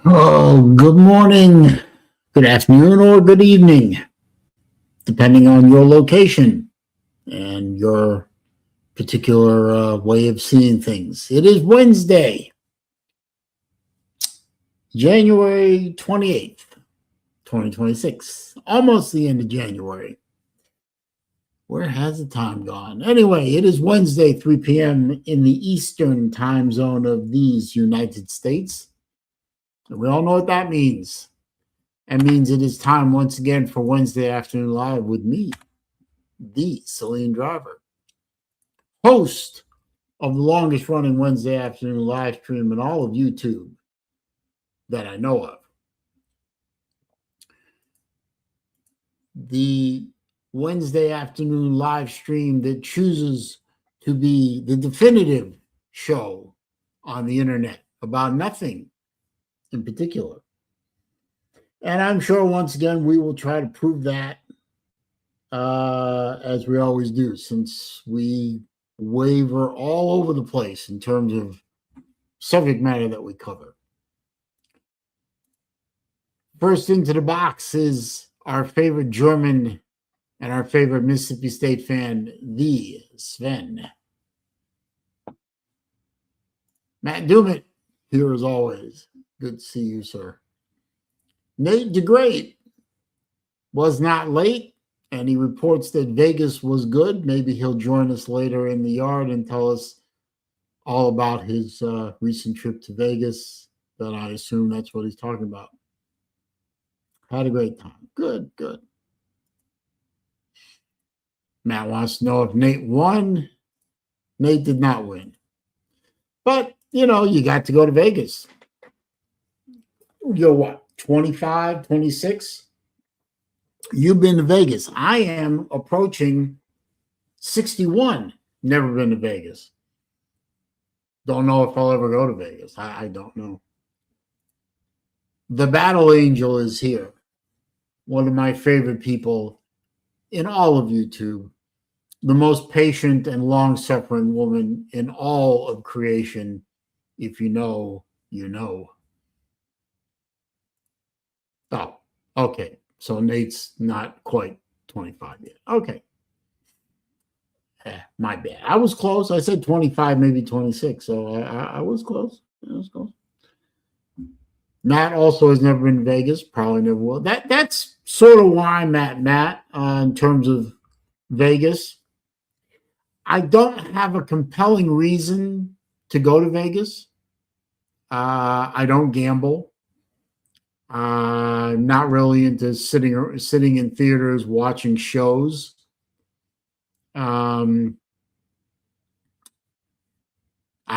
Oh, good morning, good afternoon, or good evening, depending on your location and your particular way of seeing things. It is Wednesday, January 28th, 2026, almost the end of January. Where has the time gone? Anyway, it is Wednesday, 3 p.m. in the Eastern time zone of these United States. And we all know what that means. That means it is time once again for Wednesday Afternoon Live with me, the SaleenDriver, host of the longest running Wednesday Afternoon live stream in all of YouTube that I know of. The Wednesday Afternoon live stream that chooses to be the definitive show on the internet about nothing in particular. And I'm sure once again we will try to prove that as we always do, since we waver all over the place in terms of subject matter that we cover. First into the box is our favorite German and our favorite Mississippi State fan, the Sven. Matt Dumit, here as always. Good to see you, sir. Nate DeGreat was not late, and he reports that Vegas was good. Maybe he'll join us later in the yard and tell us all about his recent trip to Vegas. That I assume that's what he's talking about. Had a great time. Good, good. Matt wants to know if Nate won. Nate did not win. But, you know, you got to go to Vegas. You're what, 25, 26? You've been to Vegas. I am approaching 61. Never been to Vegas. Don't know if I'll ever go to Vegas. I don't know. The Battle Angel is here. One of my favorite people in all of YouTube. The most patient and long-suffering woman in all of creation. If you know, you know. Oh, okay. So Nate's not quite 25 yet. Okay. My bad. I was close. I said 25, maybe 26. So I was close. I was close. Matt also has never been to Vegas. Probably never will. That's sort of why I'm at Matt in terms of Vegas. I don't have a compelling reason to go to Vegas. I don't gamble. Not really into sitting in theaters watching shows. I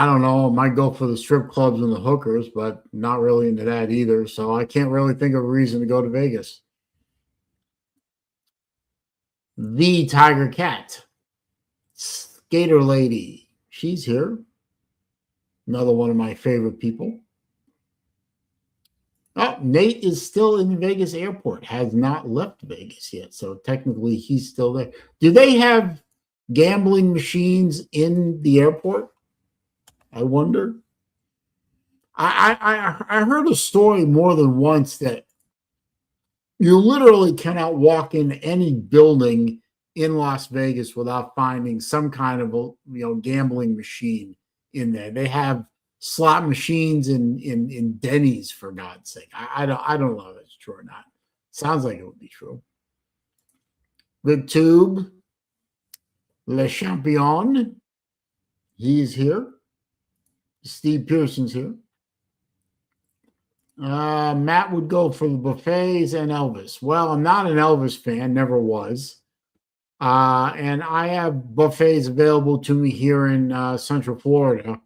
don't know. I might go for the strip clubs and the hookers, but not really into that either. So I can't really think of a reason to go to Vegas. The Tiger Cat, Skater Lady, she's here. Another one of my favorite people. Oh, Nate is still in Vegas airport, has not left Vegas yet. So technically he's still there. Do they have gambling machines in the airport? I wonder. I heard a story more than once that you literally cannot walk in any building in Las Vegas without finding some kind of gambling machine in there. They have slot machines in Denny's, for God's sake. I don't know if it's true or not. Sounds like it would be true. The Tube, Le Champion, he's here. Steve Pearson's here. Matt would go for the buffets and Elvis. Well, I'm not an Elvis fan, never was. And I have buffets available to me here in Central Florida.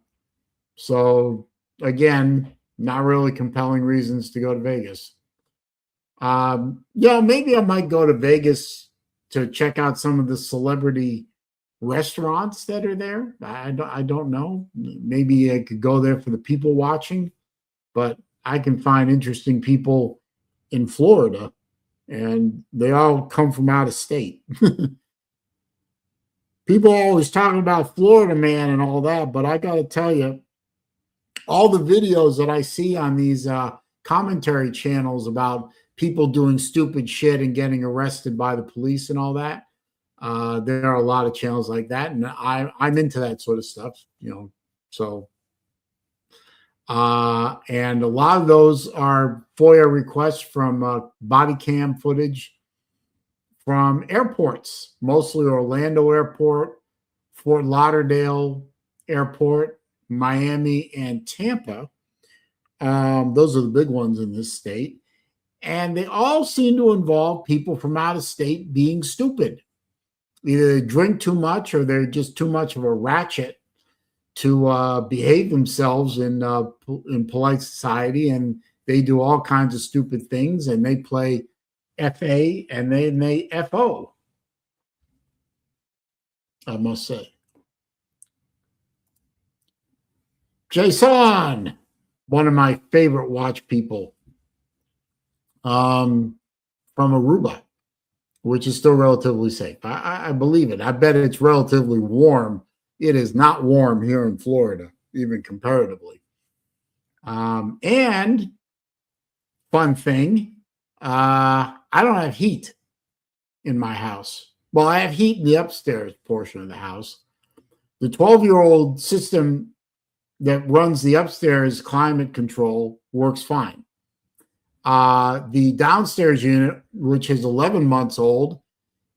So, again, not really compelling reasons to go to Vegas. Maybe I might go to Vegas to check out some of the celebrity restaurants that are there. I don't know. Maybe I could go there for the people watching, but I can find interesting people in Florida, and they all come from out of state. People are always talking about Florida man and all that, but I got to tell you, all the videos that I see on these commentary channels about people doing stupid shit and getting arrested by the police and all that. There are a lot of channels like that, and I'm into that sort of stuff, you know. So, and a lot of those are FOIA requests from body cam footage from airports, mostly Orlando Airport, Fort Lauderdale Airport, Miami, and Tampa. Those are the big ones in this state. And they all seem to involve people from out of state being stupid. Either they drink too much or they're just too much of a ratchet to behave themselves in polite society, and they do all kinds of stupid things, and they play FA and then they FO, I must say. Jason, one of my favorite watch people, from Aruba, which is still relatively safe. I believe it. I bet it's relatively warm. It is not warm here in Florida, even comparatively. And fun thing, I don't have heat in my house. Well, I have heat in the upstairs portion of the house. The 12-year-old system that runs the upstairs climate control works fine. The downstairs unit, which is 11 months old,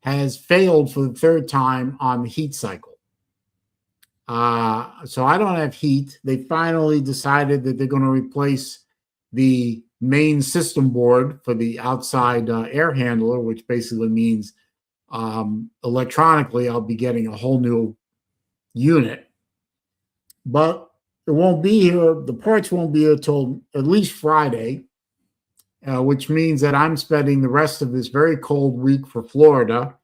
has failed for the third time on the heat cycle. So I don't have heat. They finally decided that they're going to replace the main system board for the outside air handler, which basically means electronically I'll be getting a whole new unit. But it won't be here. The parts won't be here till at least Friday, which means that I'm spending the rest of this very cold week for Florida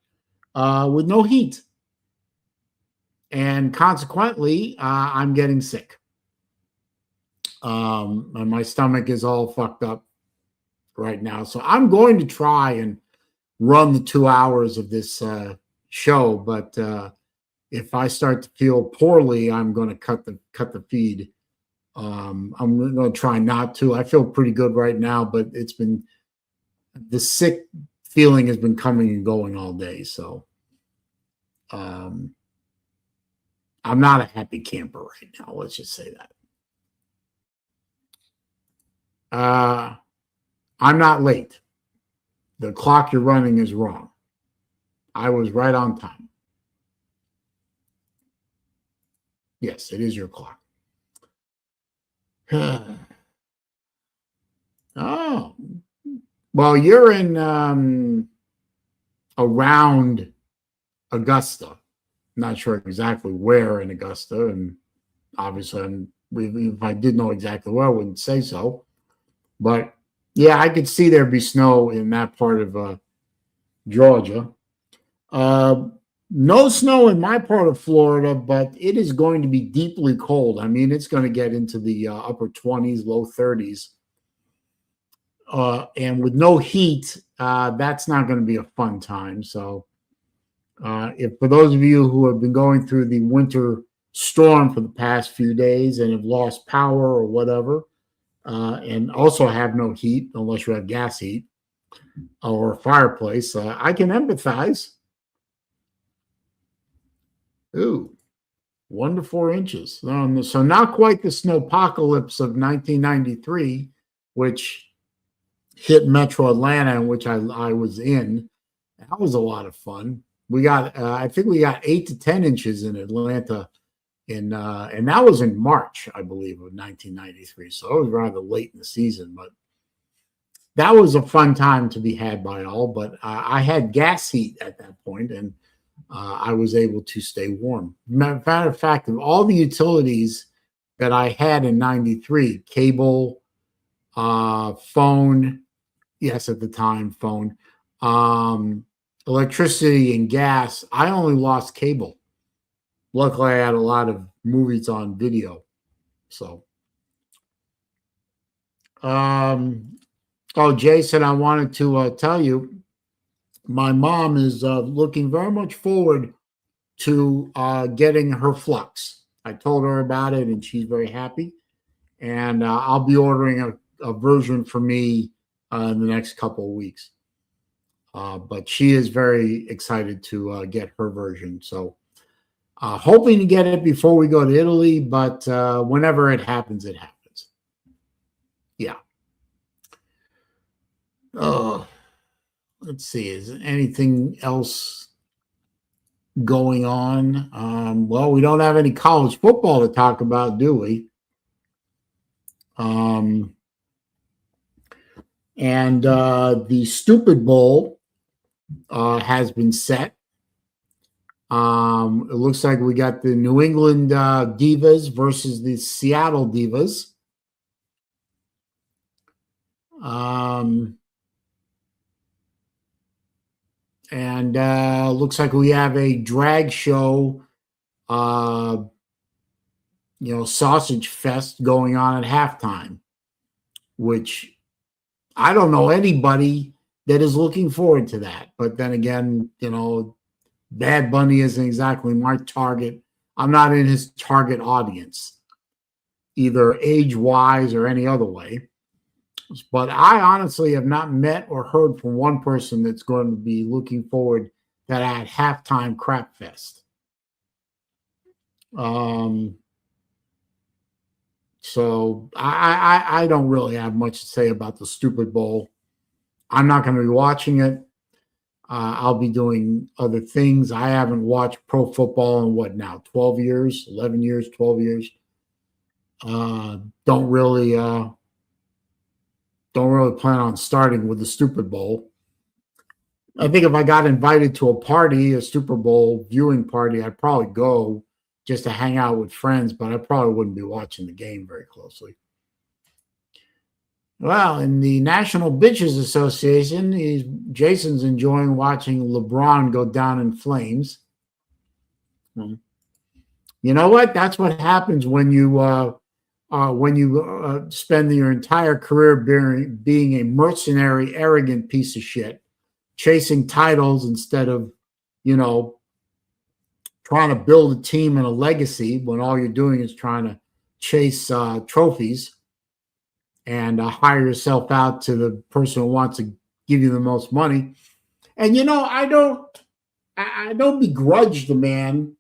with no heat. And consequently, I'm getting sick. And my stomach is all fucked up right now. So I'm going to try and run the 2 hours of this show. But if I start to feel poorly, I'm going to cut the feed. I'm going to try not to. I feel pretty good right now, but it's been, the sick feeling has been coming and going all day. So I'm not a happy camper right now. Let's just say that. I'm not late. The clock you're running is wrong. I was right on time. Yes, it is your clock. Oh, well, you're in around Augusta. Not sure exactly where in Augusta, and obviously, if I did know exactly where, I wouldn't say so. But yeah, I could see there be snow in that part of Georgia. No snow in my part of Florida, but it is going to be deeply cold. I mean, it's going to get into the upper 20s, low 30s. And with no heat, that's not going to be a fun time. So if for those of you who have been going through the winter storm for the past few days and have lost power or whatever, and also have no heat unless you have gas heat or a fireplace, I can empathize. Ooh, 1 to 4 inches. So not quite the snowpocalypse of 1993, which hit Metro Atlanta, which I was in. That was a lot of fun. We got, I think we got 8 to 10 inches in Atlanta, and that was in March, I believe, of 1993. So it was rather late in the season, but that was a fun time to be had by all. But I had gas heat at that point, and I was able to stay warm. Matter of fact, of all the utilities that I had in 93, cable, phone, yes, at the time, phone, electricity and gas, I only lost cable. Luckily, I had a lot of movies on video. So, Jason, I wanted to tell you, my mom is looking very much forward to getting her flux. I told her about it, and she's very happy. and I'll be ordering a version for me in the next couple of weeks. But she is very excited to get her version. So hoping to get it before we go to Italy, but whenever it happens, it happens. Yeah. Let's see. Is anything else going on? Well, we don't have any college football to talk about, do we? And the Stupid Bowl has been set. It looks like we got the New England Divas versus the Seattle Divas. And looks like we have a drag show, sausage fest going on at halftime, which I don't know anybody that is looking forward to that. But then again, Bad Bunny isn't exactly my target. I'm not in his target audience, either age-wise or any other way. But I honestly have not met or heard from one person that's going to be looking forward to that halftime crap fest. So I don't really have much to say about the Stupid Bowl. I'm not going to be watching it. I'll be doing other things. I haven't watched pro football in what now, 12 years, 11 years, 12 years. Don't really plan on starting with the Stupid Bowl. I think if I got invited to a party, a Super Bowl viewing party, I'd probably go just to hang out with friends, but I probably wouldn't be watching the game very closely. Well, in the National Bitches Association, Jason's enjoying watching LeBron go down in flames. You know what? That's what happens when you spend your entire career being a mercenary, arrogant piece of shit, chasing titles instead of, trying to build a team and a legacy when all you're doing is trying to chase trophies and hire yourself out to the person who wants to give you the most money. And, I don't begrudge the man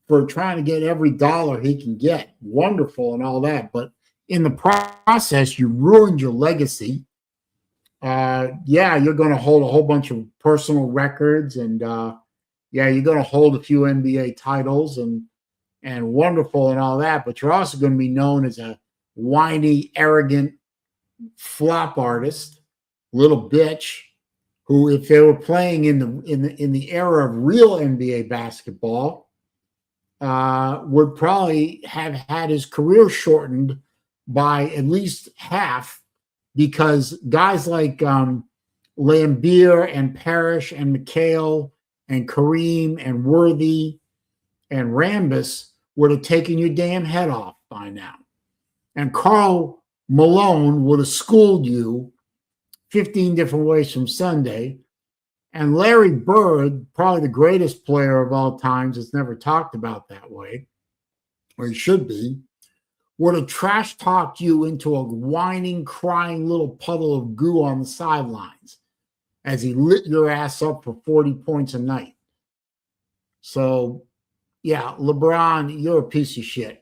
for trying to get every dollar he can get. Wonderful and all that. But in the process, you ruined your legacy. You're going to hold a whole bunch of personal records, and you're going to hold a few NBA titles and wonderful and all that. But you're also going to be known as a whiny, arrogant flop artist, little bitch, who, if they were playing in the era of real NBA basketball, would probably have had his career shortened by at least half, because guys like Lambeer and Parrish and McHale and Kareem and Worthy and Rambis would have taken your damn head off by now. And Karl Malone would have schooled you 15 different ways from Sunday. And Larry Bird, probably the greatest player of all times, is never talked about that way, or he should be, would have trash talked you into a whining, crying little puddle of goo on the sidelines as he lit your ass up for 40 points a night. So, yeah, LeBron, you're a piece of shit.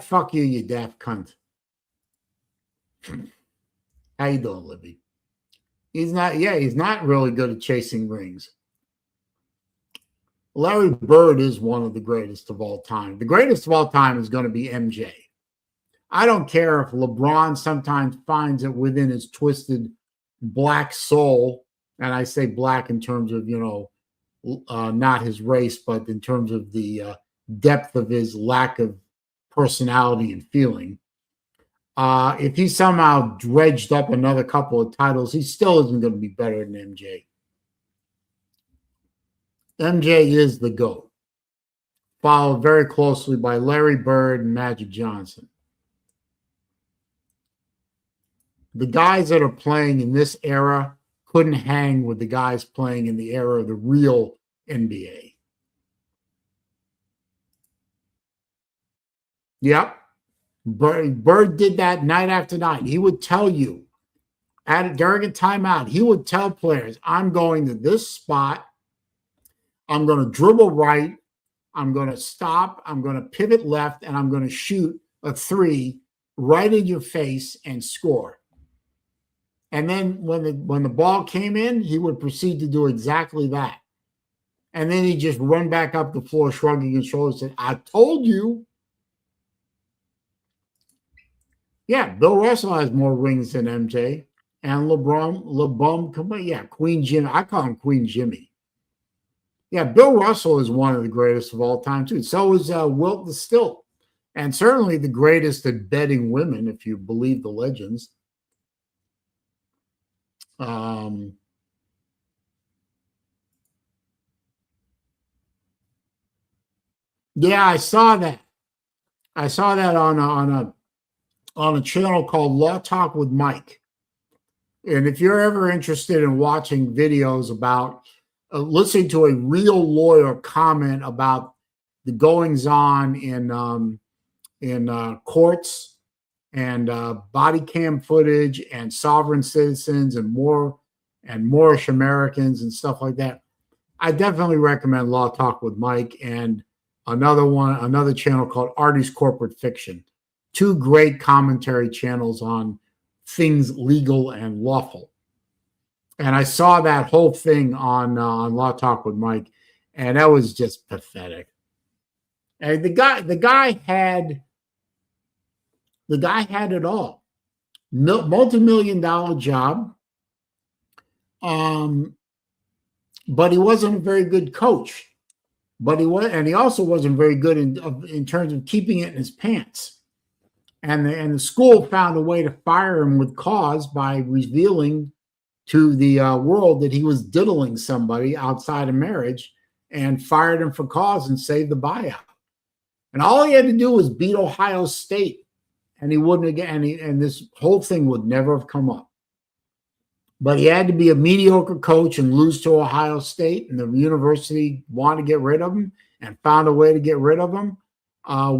Fuck you, you daft cunt. How you doing, Libby? He's not really good at chasing rings. Larry Bird is one of the greatest of all time. The greatest of all time is going to be MJ. I don't care if LeBron sometimes finds it within his twisted black soul, and I say black in terms of, not his race, but in terms of the depth of his lack of personality and feeling. If he somehow dredged up another couple of titles, he still isn't going to be better than MJ. MJ is the GOAT, followed very closely by Larry Bird and Magic Johnson. The guys that are playing in this era couldn't hang with the guys playing in the era of the real NBA. Yep. Bird did that night after night. He would tell you during a timeout, he would tell players, I'm going to this spot. I'm going to dribble right. I'm going to stop. I'm going to pivot left, and I'm going to shoot a three right in your face and score. And then when the ball came in, he would proceed to do exactly that. And then he'd just run back up the floor, shrugging his shoulders, and say, I told you. Yeah, Bill Russell has more rings than MJ. And LeBron, yeah, Queen Jimmy. I call him Queen Jimmy. Yeah, Bill Russell is one of the greatest of all time, too. So is Wilt the Stilt. And certainly the greatest at betting women, if you believe the legends. Yeah, I saw that. I saw that on a channel called Law Talk with Mike. And if you're ever interested in watching videos about listening to a real lawyer comment about the goings on in courts and body cam footage and sovereign citizens and Moorish Americans and stuff like that, I definitely recommend Law Talk with Mike and another channel called Artie's Corporate Fiction. Two great commentary channels on things legal and lawful. And I saw that whole thing on Law Talk with Mike, and that was just pathetic. And the guy had it all. Multi-million-dollar job. But he wasn't a very good coach. But he also wasn't very good in terms of keeping it in his pants. And the school found a way to fire him with cause by revealing to the world that he was diddling somebody outside of marriage, and fired him for cause and saved the buyout. And all he had to do was beat Ohio State, and he wouldn't again. And this whole thing would never have come up. But he had to be a mediocre coach and lose to Ohio State, and the university wanted to get rid of him and found a way to get rid of him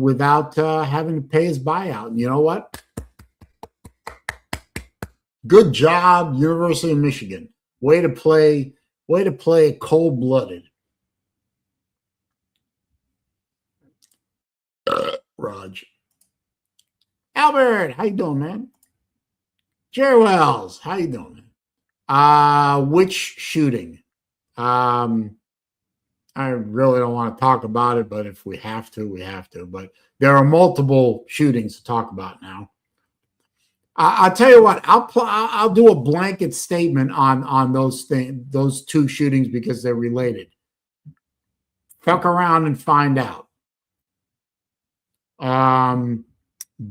without having to pay his buyout. And you know what? Good job, University of Michigan. Way to play cold-blooded. Raj. Albert, how you doing, man? Jerry Wells, how you doing, man? Which shooting? I really don't want to talk about it, but if we have to, we have to. But there are multiple shootings to talk about now. I'll tell you what. I'll do a blanket statement on those two shootings because they're related. Fuck around and find out.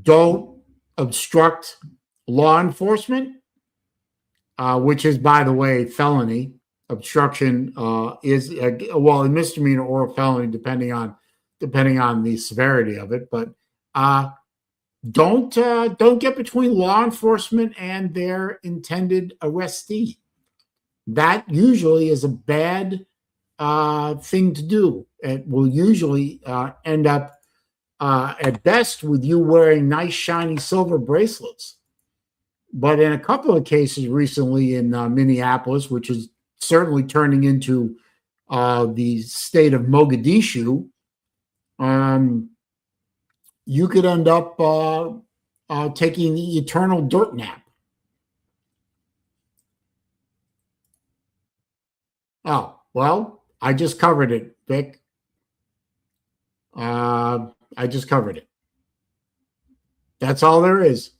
Don't obstruct law enforcement, which is, by the way, felony. Obstruction is a misdemeanor or a felony, depending on the severity of it. But don't get between law enforcement and their intended arrestee. That usually is a bad thing to do. It will usually end up at best with you wearing nice shiny silver bracelets. But in a couple of cases recently in Minneapolis, which is certainly turning into the state of Mogadishu, you could end up taking the eternal dirt nap. Oh, well, I just covered it, Vic. I just covered it. That's all there is.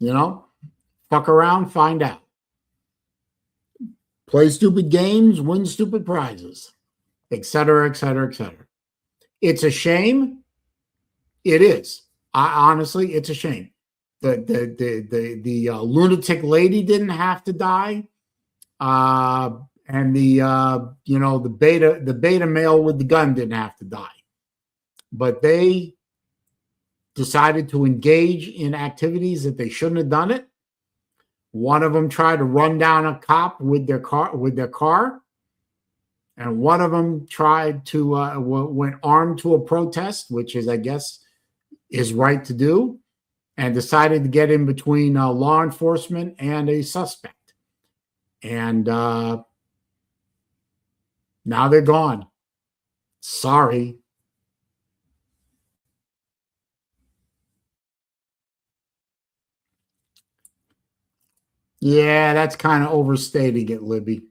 You know, fuck around, find out. Play stupid games, win stupid prizes, et cetera, et cetera, et cetera. It's a shame. It is. Honestly, it's a shame. The lunatic lady didn't have to die, and the beta male with the gun didn't have to die, but they decided to engage in activities that they shouldn't have done it. One of them tried to run down a cop with their car, and one of them tried to went armed to a protest, which is, I guess, is right to do, and decided to get in between law enforcement and a suspect. And now they're gone. Sorry. Yeah, that's kind of overstating it, Libby.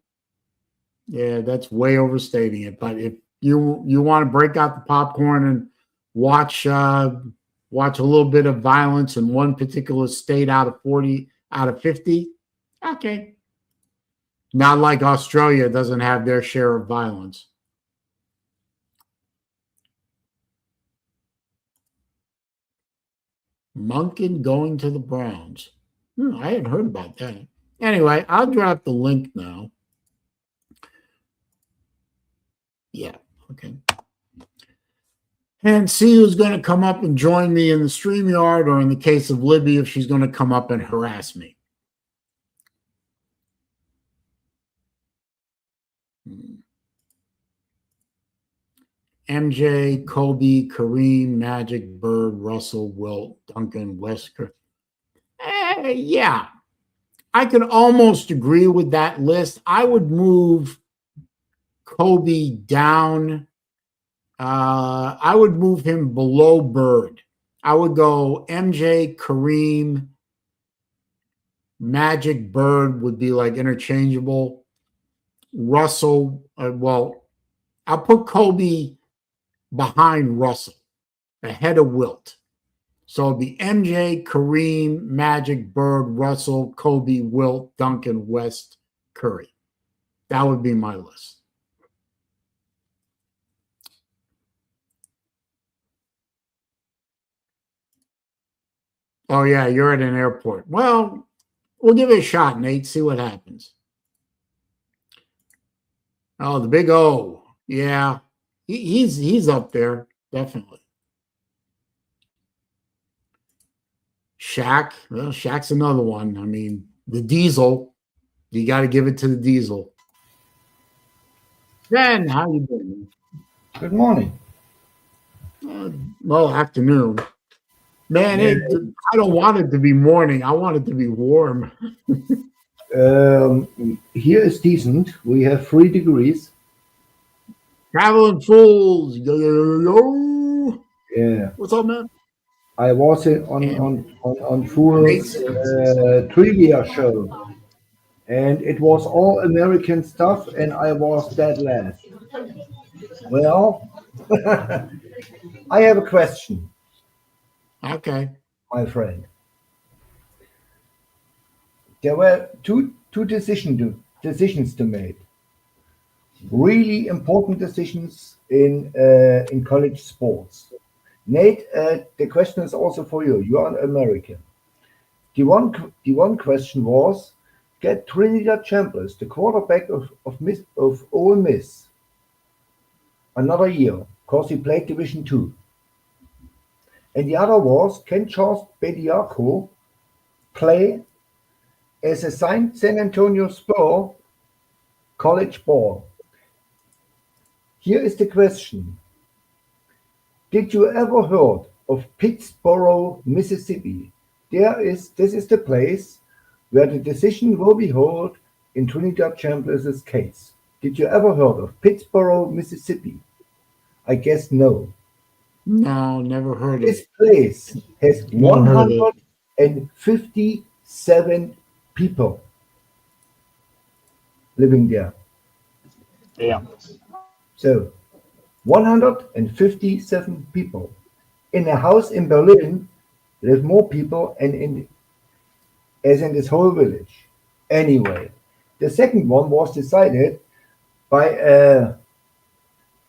Yeah, that's way overstating it. But if you want to break out the popcorn and watch watch a little bit of violence in one particular state out of 40 out of 50, okay. Not like Australia doesn't have their share of violence. Monken going to the Browns. I hadn't heard about that. Anyway, I'll drop the link now. Yeah, okay. And see who's going to come up and join me in the StreamYard, or in the case of Libby, if she's going to come up and harass me. MJ, Kobe, Kareem, Magic, Bird, Russell, Wilt, Duncan, Wesker. Yeah, I could almost agree with that list. I would move Kobe down. I would move him below Bird. I would go MJ, Kareem, Magic, Bird would be like interchangeable. Russell, well, I'll put Kobe behind Russell, ahead of Wilt. So it'd be MJ, Kareem, Magic, Bird, Russell, Kobe, Wilt, Duncan, West, Curry. That would be my list. Oh, yeah, you're at an airport. Well, we'll give it a shot, Nate, see what happens. Oh, the big O. Yeah, he's up there, definitely. Shaq. Well, Shaq's another one. I mean, the Diesel. You got to give it to the Diesel. Ben, how you doing? Good morning. Well, afternoon. Man, I don't want it to be morning. I want it to be warm. Here is decent. We have 3 degrees. Traveling fools. Yo, yo, yo, yo. Yeah. What's up, man? I was on Fool's trivia show, and it was all American stuff, and I was dead last. Well, I have a question. Okay. My friend. There were two decisions to make. Really important decisions in college sports. Nate, the question is also for you. You are an American. The one question was, get Trinidad Chambers, the quarterback of Ole Miss, another year, because he played Division II. And the other was, can Charles Bediako play as a San Antonio Spur college ball? Here is the question. Did you ever heard of Pittsboro, Mississippi? This is the place where the decision will be held in Trinidad Chambers' case. Did you ever heard of Pittsboro, Mississippi? I guess no. No, never heard of This place has 157 people living there. Yeah. So 157 people. In a house in Berlin, there's more people as in this whole village. Anyway, the second one was decided by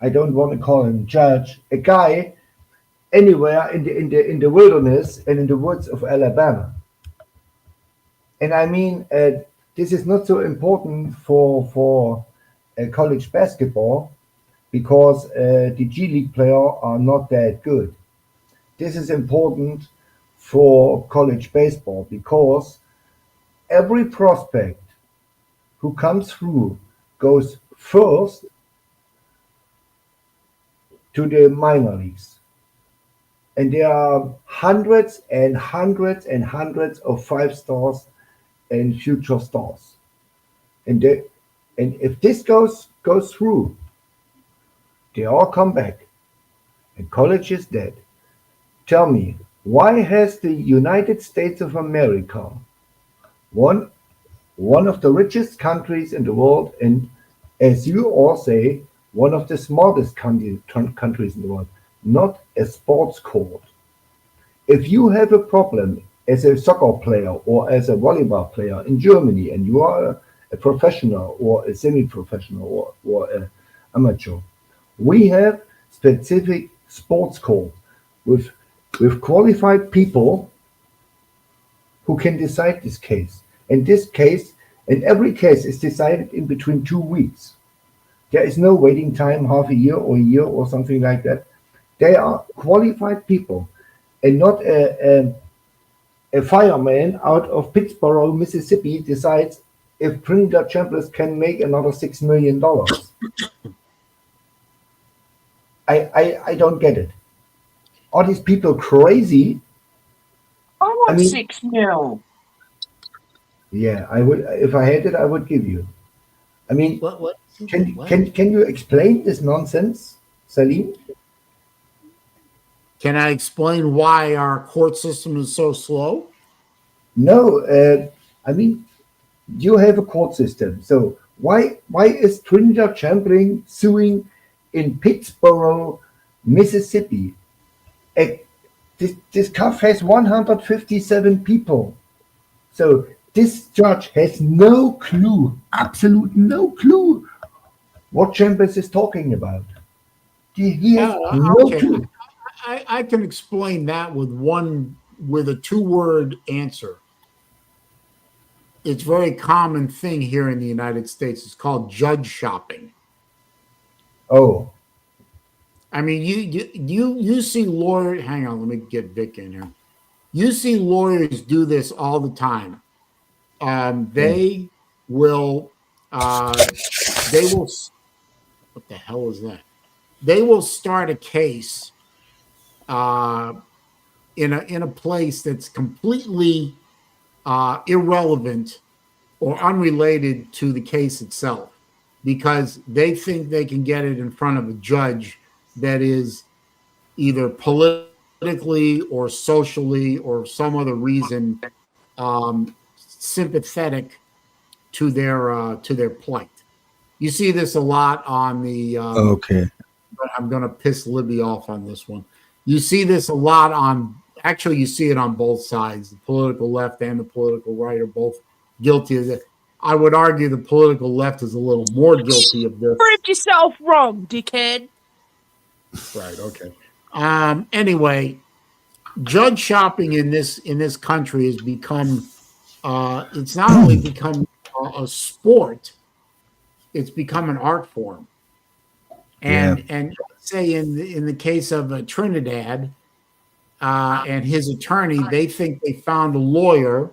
I don't want to call him judge, a guy anywhere in the wilderness and in the woods of Alabama. And I mean, this is not so important for college basketball because the G League players are not that good. This is important for college baseball because every prospect who comes through goes first to the minor leagues. and there are hundreds and hundreds and hundreds of 5 stars and future stars. And if this goes through, they all come back, and college is dead. Tell me, why has the United States of America, one one of the richest countries in the world, and as you all say, one of the smartest countries in the world, not a sports court? If you have a problem as a soccer player or as a volleyball player in Germany, and you are a professional or a semi-professional or an amateur, we have specific sports court with qualified people who can decide this case. And this case, and every case is decided in between 2 weeks. There is no waiting time, half a year or something like that. They are qualified people, and not a fireman out of Pittsburgh, Mississippi, decides if Trinidad Chambliss can make another $6 million. I don't get it. Are these people crazy? I want 6 mil. Yeah, I would. If I had it, I would give you. I mean, What? can you explain this nonsense, Saleen? Can I explain why our court system is so slow? No, I mean, you have a court system. So why is Trinidad Chambliss suing in Pittsburgh, Mississippi? This CAF has 157 people. So this judge has no clue, absolute no clue, what Chambliss is talking about. He has no clue. I can explain that with a 2-word answer. It's a very common thing here in the United States. It's called judge shopping. Oh. I mean, you see lawyers. Hang on, let me get Vic in here. You see lawyers do this all the time. They will. What the hell is that? They will start a case in a place that's completely irrelevant or unrelated to the case itself, because they think they can get it in front of a judge that is either politically or socially or some other reason sympathetic to their plight. You see this a lot on the Okay. I'm going to piss Libby off on this one. You see this a lot actually you see it on both sides. The political left and the political right are both guilty of it. I would argue the political left is a little more guilty of this. Prove yourself wrong, dickhead. Right. Okay. Anyway, judge shopping in this country has become. It's not only become a sport; it's become an art form. And say in the case of Trinidad and his attorney, they think they found a lawyer.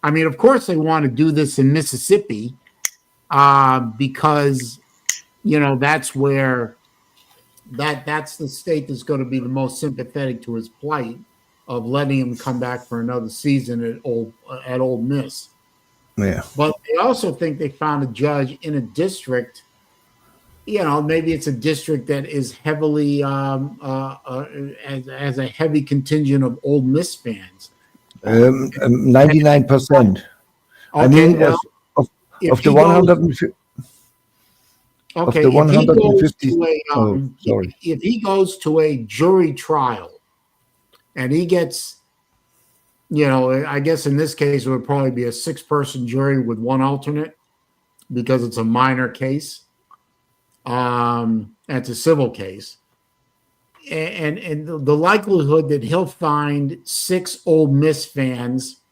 I mean, of course, they want to do this in Mississippi because that's where. That's the state that's going to be the most sympathetic to his plight of letting him come back for another season at Ole Miss. Yeah. But they also think they found a judge in a district. Maybe it's a district that is heavily as a heavy contingent of Ole Miss fans. 99%. I mean, of the 150. Okay, of the 150. If he goes to a jury trial and he gets, I guess in this case it would probably be a 6-person jury with 1 alternate because it's a minor case. It's a civil case. And the likelihood that he'll find 6 Ole Miss fans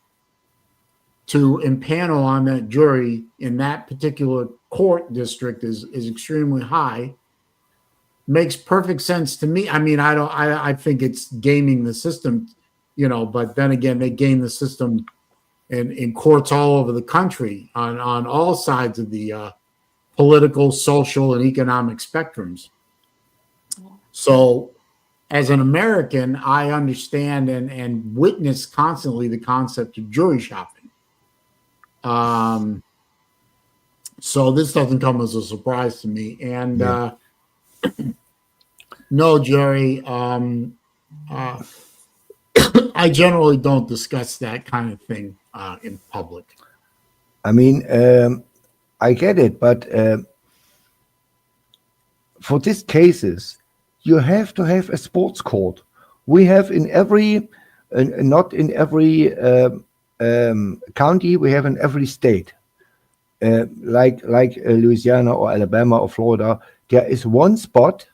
to impanel on that jury in that particular court district is extremely high. Makes perfect sense to me. I mean, I think it's gaming the system, but then again, they game the system in courts all over the country on all sides of the political, social, and economic spectrums. So as an American, I understand and witness constantly the concept of jury shopping. So this doesn't come as a surprise to me. And no, Jerry, I generally don't discuss that kind of thing in public. I mean, I get it, but for these cases, you have to have a sports court. We have in every, not in every county, we have in every state. Like Louisiana or Alabama or Florida, there is one spot.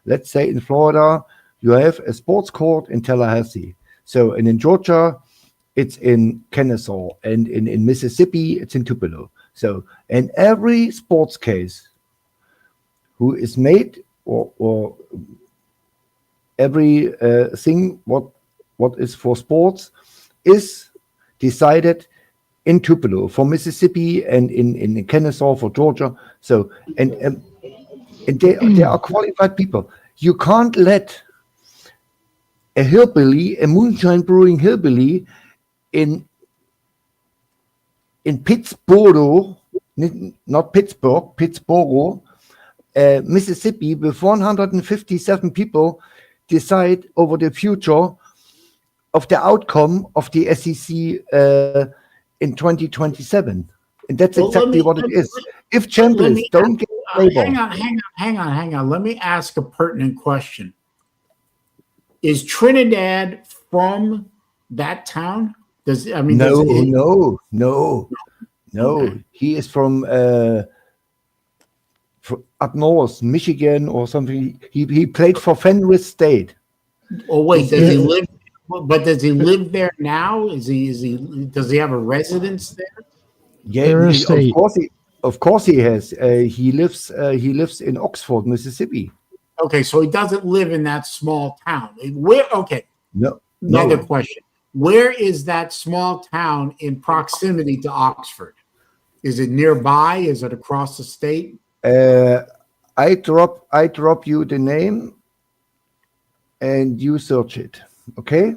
Let's say in Florida, you have a sports court in Tallahassee. So, and in Georgia, it's in Kennesaw, and in Mississippi, it's in Tupelo. So, and every sports case who is made or every thing what is for sports is decided in Tupelo for Mississippi and in Kennesaw for Georgia. So, and they are qualified people. You can't let a hillbilly, a moonshine brewing hillbilly in Pittsboro, not Pittsburgh, Pittsboro, Mississippi, with 157 people decide over the future of the outcome of the SEC in 2027. And that's exactly what it is. If champions don't get hang on. Let me ask a pertinent question. Is Trinidad from that town? No. Okay. He is from up north, Michigan or something. He played for Fenris State. Oh wait, does he live? But does he live there now? Does he have a residence there? Yeah, of course he has. He lives in Oxford, Mississippi. Okay, so he doesn't live in that small town. Where? Okay. No. Another question. Where is that small town in proximity to Oxford? Is it nearby? Is it across the state? I drop you the name and you search it. Okay.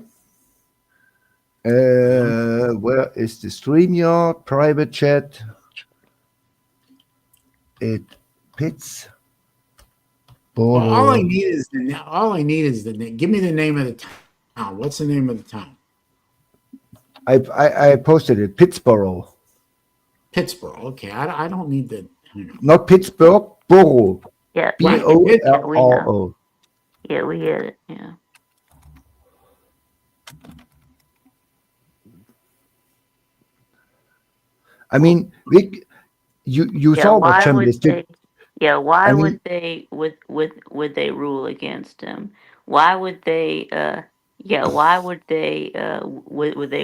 Where is the StreamYard private chat? It Pitts. All I need is the name. Give me the name of the town. What's the name of the town? I posted it. Pittsboro. Pittsburgh. Okay, I don't need the. Not Pittsburgh, Borough. Yeah. Borough. Yeah, we get it. Yeah. I mean, you saw what Chambliss did. Why would they rule against him? Why would they would they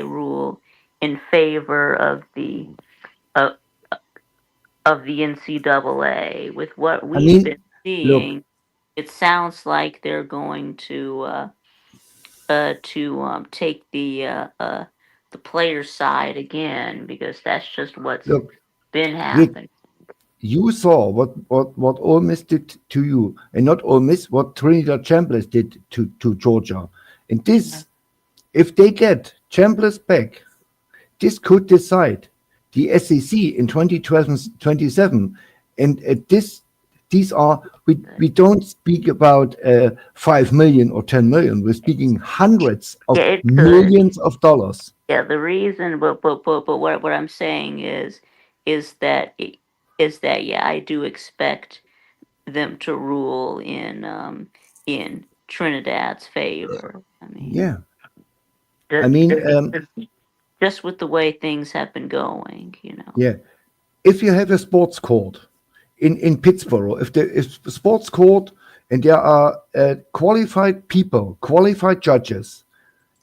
rule in favor of the NCAA? With what we've been seeing, it sounds like they're going to take the player's side again, because that's just what's been happening. You saw what Ole Miss did to you, and not Ole Miss, what Trinidad Chambliss did to Georgia. And this, if they get Chambliss back, this could decide the SEC in 2027. And these are, we don't speak about 5 million or 10 million. We're speaking hundreds of millions of dollars. Yeah, the reason, but what I'm saying is that I do expect them to rule in Trinidad's favor. I mean, just with the way things have been going, Yeah, if you have a sports court in Pittsburgh, if there is a sports court and there are qualified people, qualified judges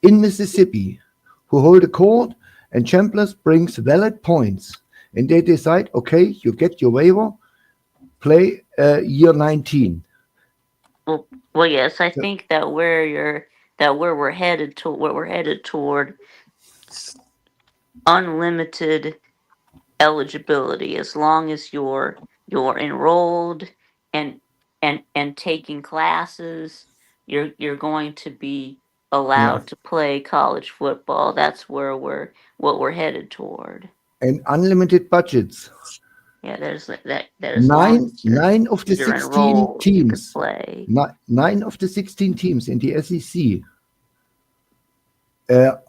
in Mississippi who hold a court, and Chambliss brings valid points, and they decide, okay, you get your waiver, play year 19. Well, yes, I think that where we're headed toward unlimited eligibility, as long as you're enrolled and taking classes, you're going to be allowed to play college football. That's where we're headed toward. And unlimited budgets. Yeah, there's that as long as Nine of the you're 16 enrolled, you can teams, play. nine of the 16 teams in the SEC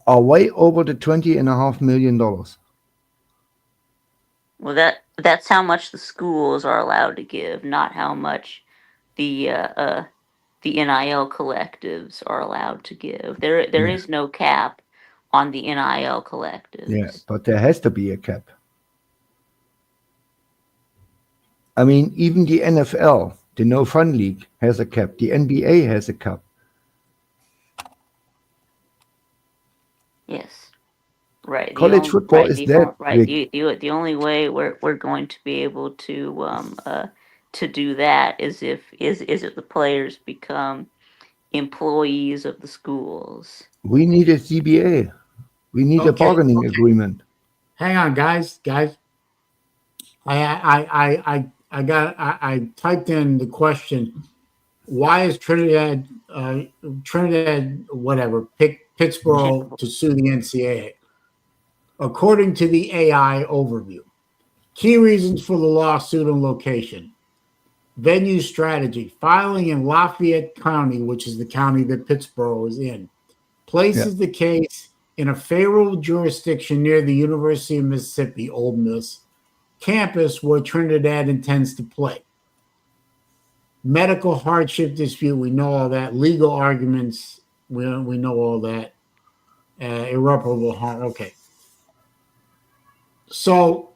are way over the $20.5 million. Well, that's how much the schools are allowed to give, not how much the NIL collectives are allowed to give. There is no cap on the NIL collectives. Yeah, but there has to be a cap. I mean, even the NFL, the No Fun League, has a cap. The NBA has a cap. Yes. Right. College football is that big. The only way we're going to be able to do that is if the players become employees of the schools. We need a CBA. We need a bargaining agreement. Hang on, guys. I typed in the question: why is Trinidad pick Pittsburgh to sue the NCAA? According to the AI overview, key reasons for the lawsuit and location: venue strategy, filing in Lafayette County, which is the county that Pittsburgh is in, places the case in a favorable jurisdiction near the University of Mississippi, Ole Miss, campus where Trinidad intends to play. Medical hardship dispute, we know all that. Legal arguments, we know all that. Irreparable harm, okay. So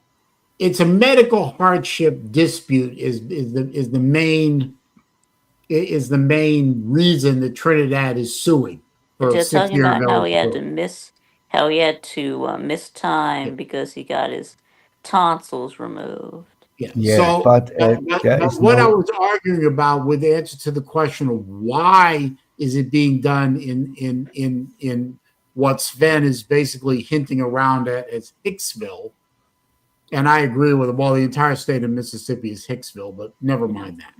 it's a medical hardship dispute is the main reason that Trinidad is suing. They're talking about how he had to miss time because he got his tonsils removed. Yeah. So, but what I was arguing about with the answer to the question of why is it being done in what Sven is basically hinting around at as Hicksville, and I agree with him. Well, the entire state of Mississippi is Hicksville, but never mind that.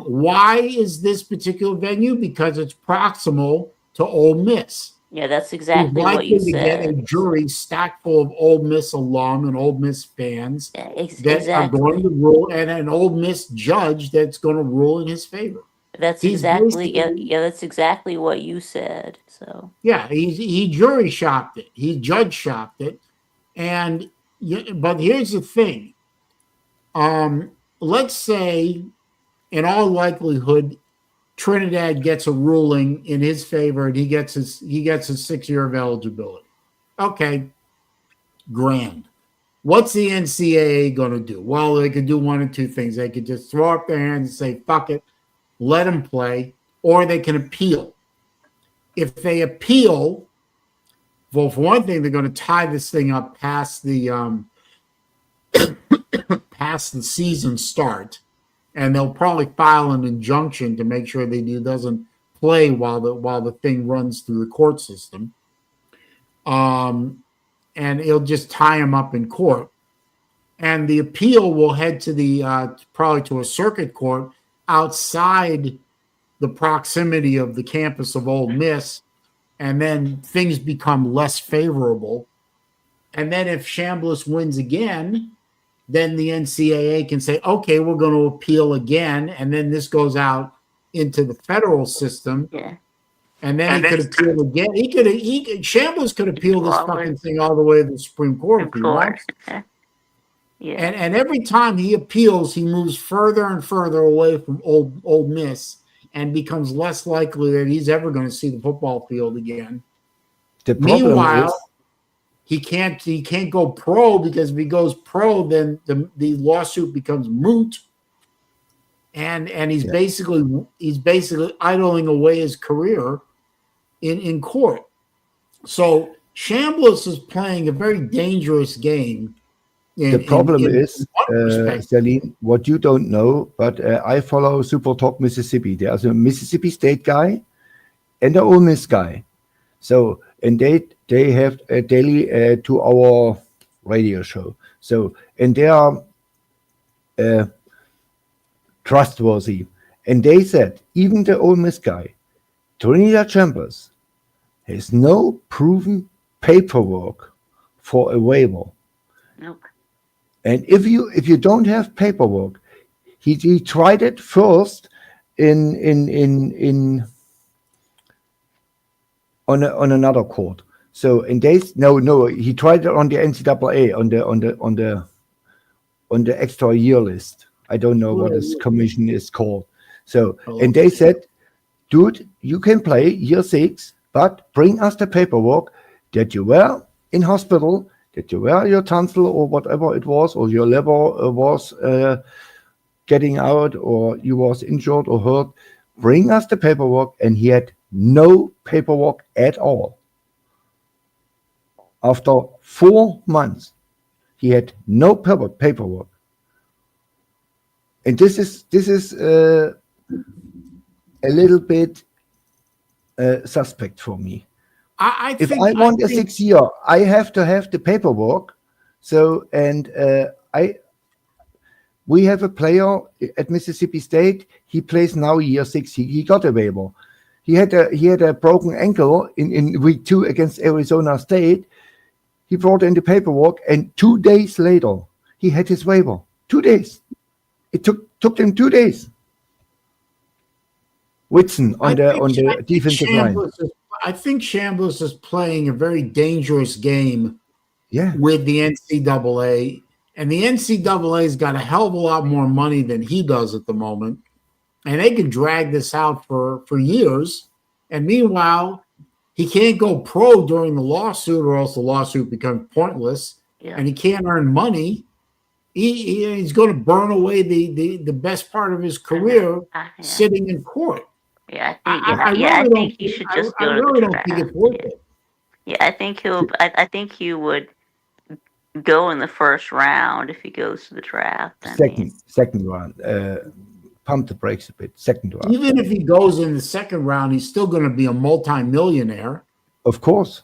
Why is this particular venue? Because it's proximal to Ole Miss. Yeah, that's exactly what you said. To get a jury stacked full of Ole Miss alum and Ole Miss fans that are going to rule, and an Ole Miss judge that's going to rule in his favor. That's exactly that's exactly what you said. So yeah, he jury shopped it, he judge shopped it, and but here's the thing. Let's say, in all likelihood, Trinidad gets a ruling in his favor and he gets his 6 year of eligibility. Okay, grand. What's the NCAA going to do? Well, they could do one of two things. They could just throw up their hands and say, fuck it, let him play, or they can appeal. If they appeal, well, for one thing, they're going to tie this thing up past the past the season start. And they'll probably file an injunction to make sure that he doesn't play while the thing runs through the court system. And it'll just tie him up in court. And the appeal will head to the probably to a circuit court outside the proximity of the campus of Ole Miss. And then things become less favorable. And then if Chambliss wins again, then the NCAA can say, okay, we're going to appeal again. And then this goes out into the federal system. Yeah. And then he could appeal again. Chambliss could appeal this fucking thing all the way to the Supreme Court if he wants. Yeah. And every time he appeals, he moves further and further away from Ole Miss and becomes less likely that he's ever going to see the football field again. Meanwhile, he can't go pro, because if he goes pro, then the lawsuit becomes moot, and he's basically idling away his career in court. So Chambliss is playing a very dangerous game. The problem is, Saleen, what you don't know, but I follow Super Talk Mississippi. There's a Mississippi State guy and an Ole Miss guy. So, and they have a daily 2-hour radio show. So, and they are trustworthy. And they said, even the Ole Miss guy, Trinidad Chambers has no proven paperwork for a waiver. Nope. And if you don't have paperwork, he tried it first on another court. So he tried it on the NCAA on the extra year list. I don't know what this commission is called. So and they said, dude, you can play year 6, but bring us the paperwork that you were in hospital, that you were your tonsil or whatever it was, or your liver was getting out, or you was injured or hurt. Bring us the paperwork, and he had no paperwork at all. After 4 months, he had no paperwork, and this is a little bit suspect for me. If I want a 6 year, I have to have the paperwork. So, and we have a player at Mississippi State. He plays now year 6. He got a waiver. He had a broken ankle in week 2 against Arizona State. He brought in the paperwork, and 2 days later, he had his waiver. 2 days. It took him 2 days. Whitson on the defensive line. I think Chambliss is playing a very dangerous game Yeah. with the NCAA. And the NCAA's got a hell of a lot more money than he does at the moment. And they can drag this out for years. And meanwhile, he can't go pro during the lawsuit, or else the lawsuit becomes pointless. Yeah. And he can't earn money. He's going to burn away the best part of his career sitting in court. Yeah, I think he should just go to the draft. Think it's worth it. Yeah, I think he would go in the first round if he goes to the draft. Second round. Pump the brakes a bit. Second round. Even if he goes in the second round, he's still going to be a multi-millionaire. Of course.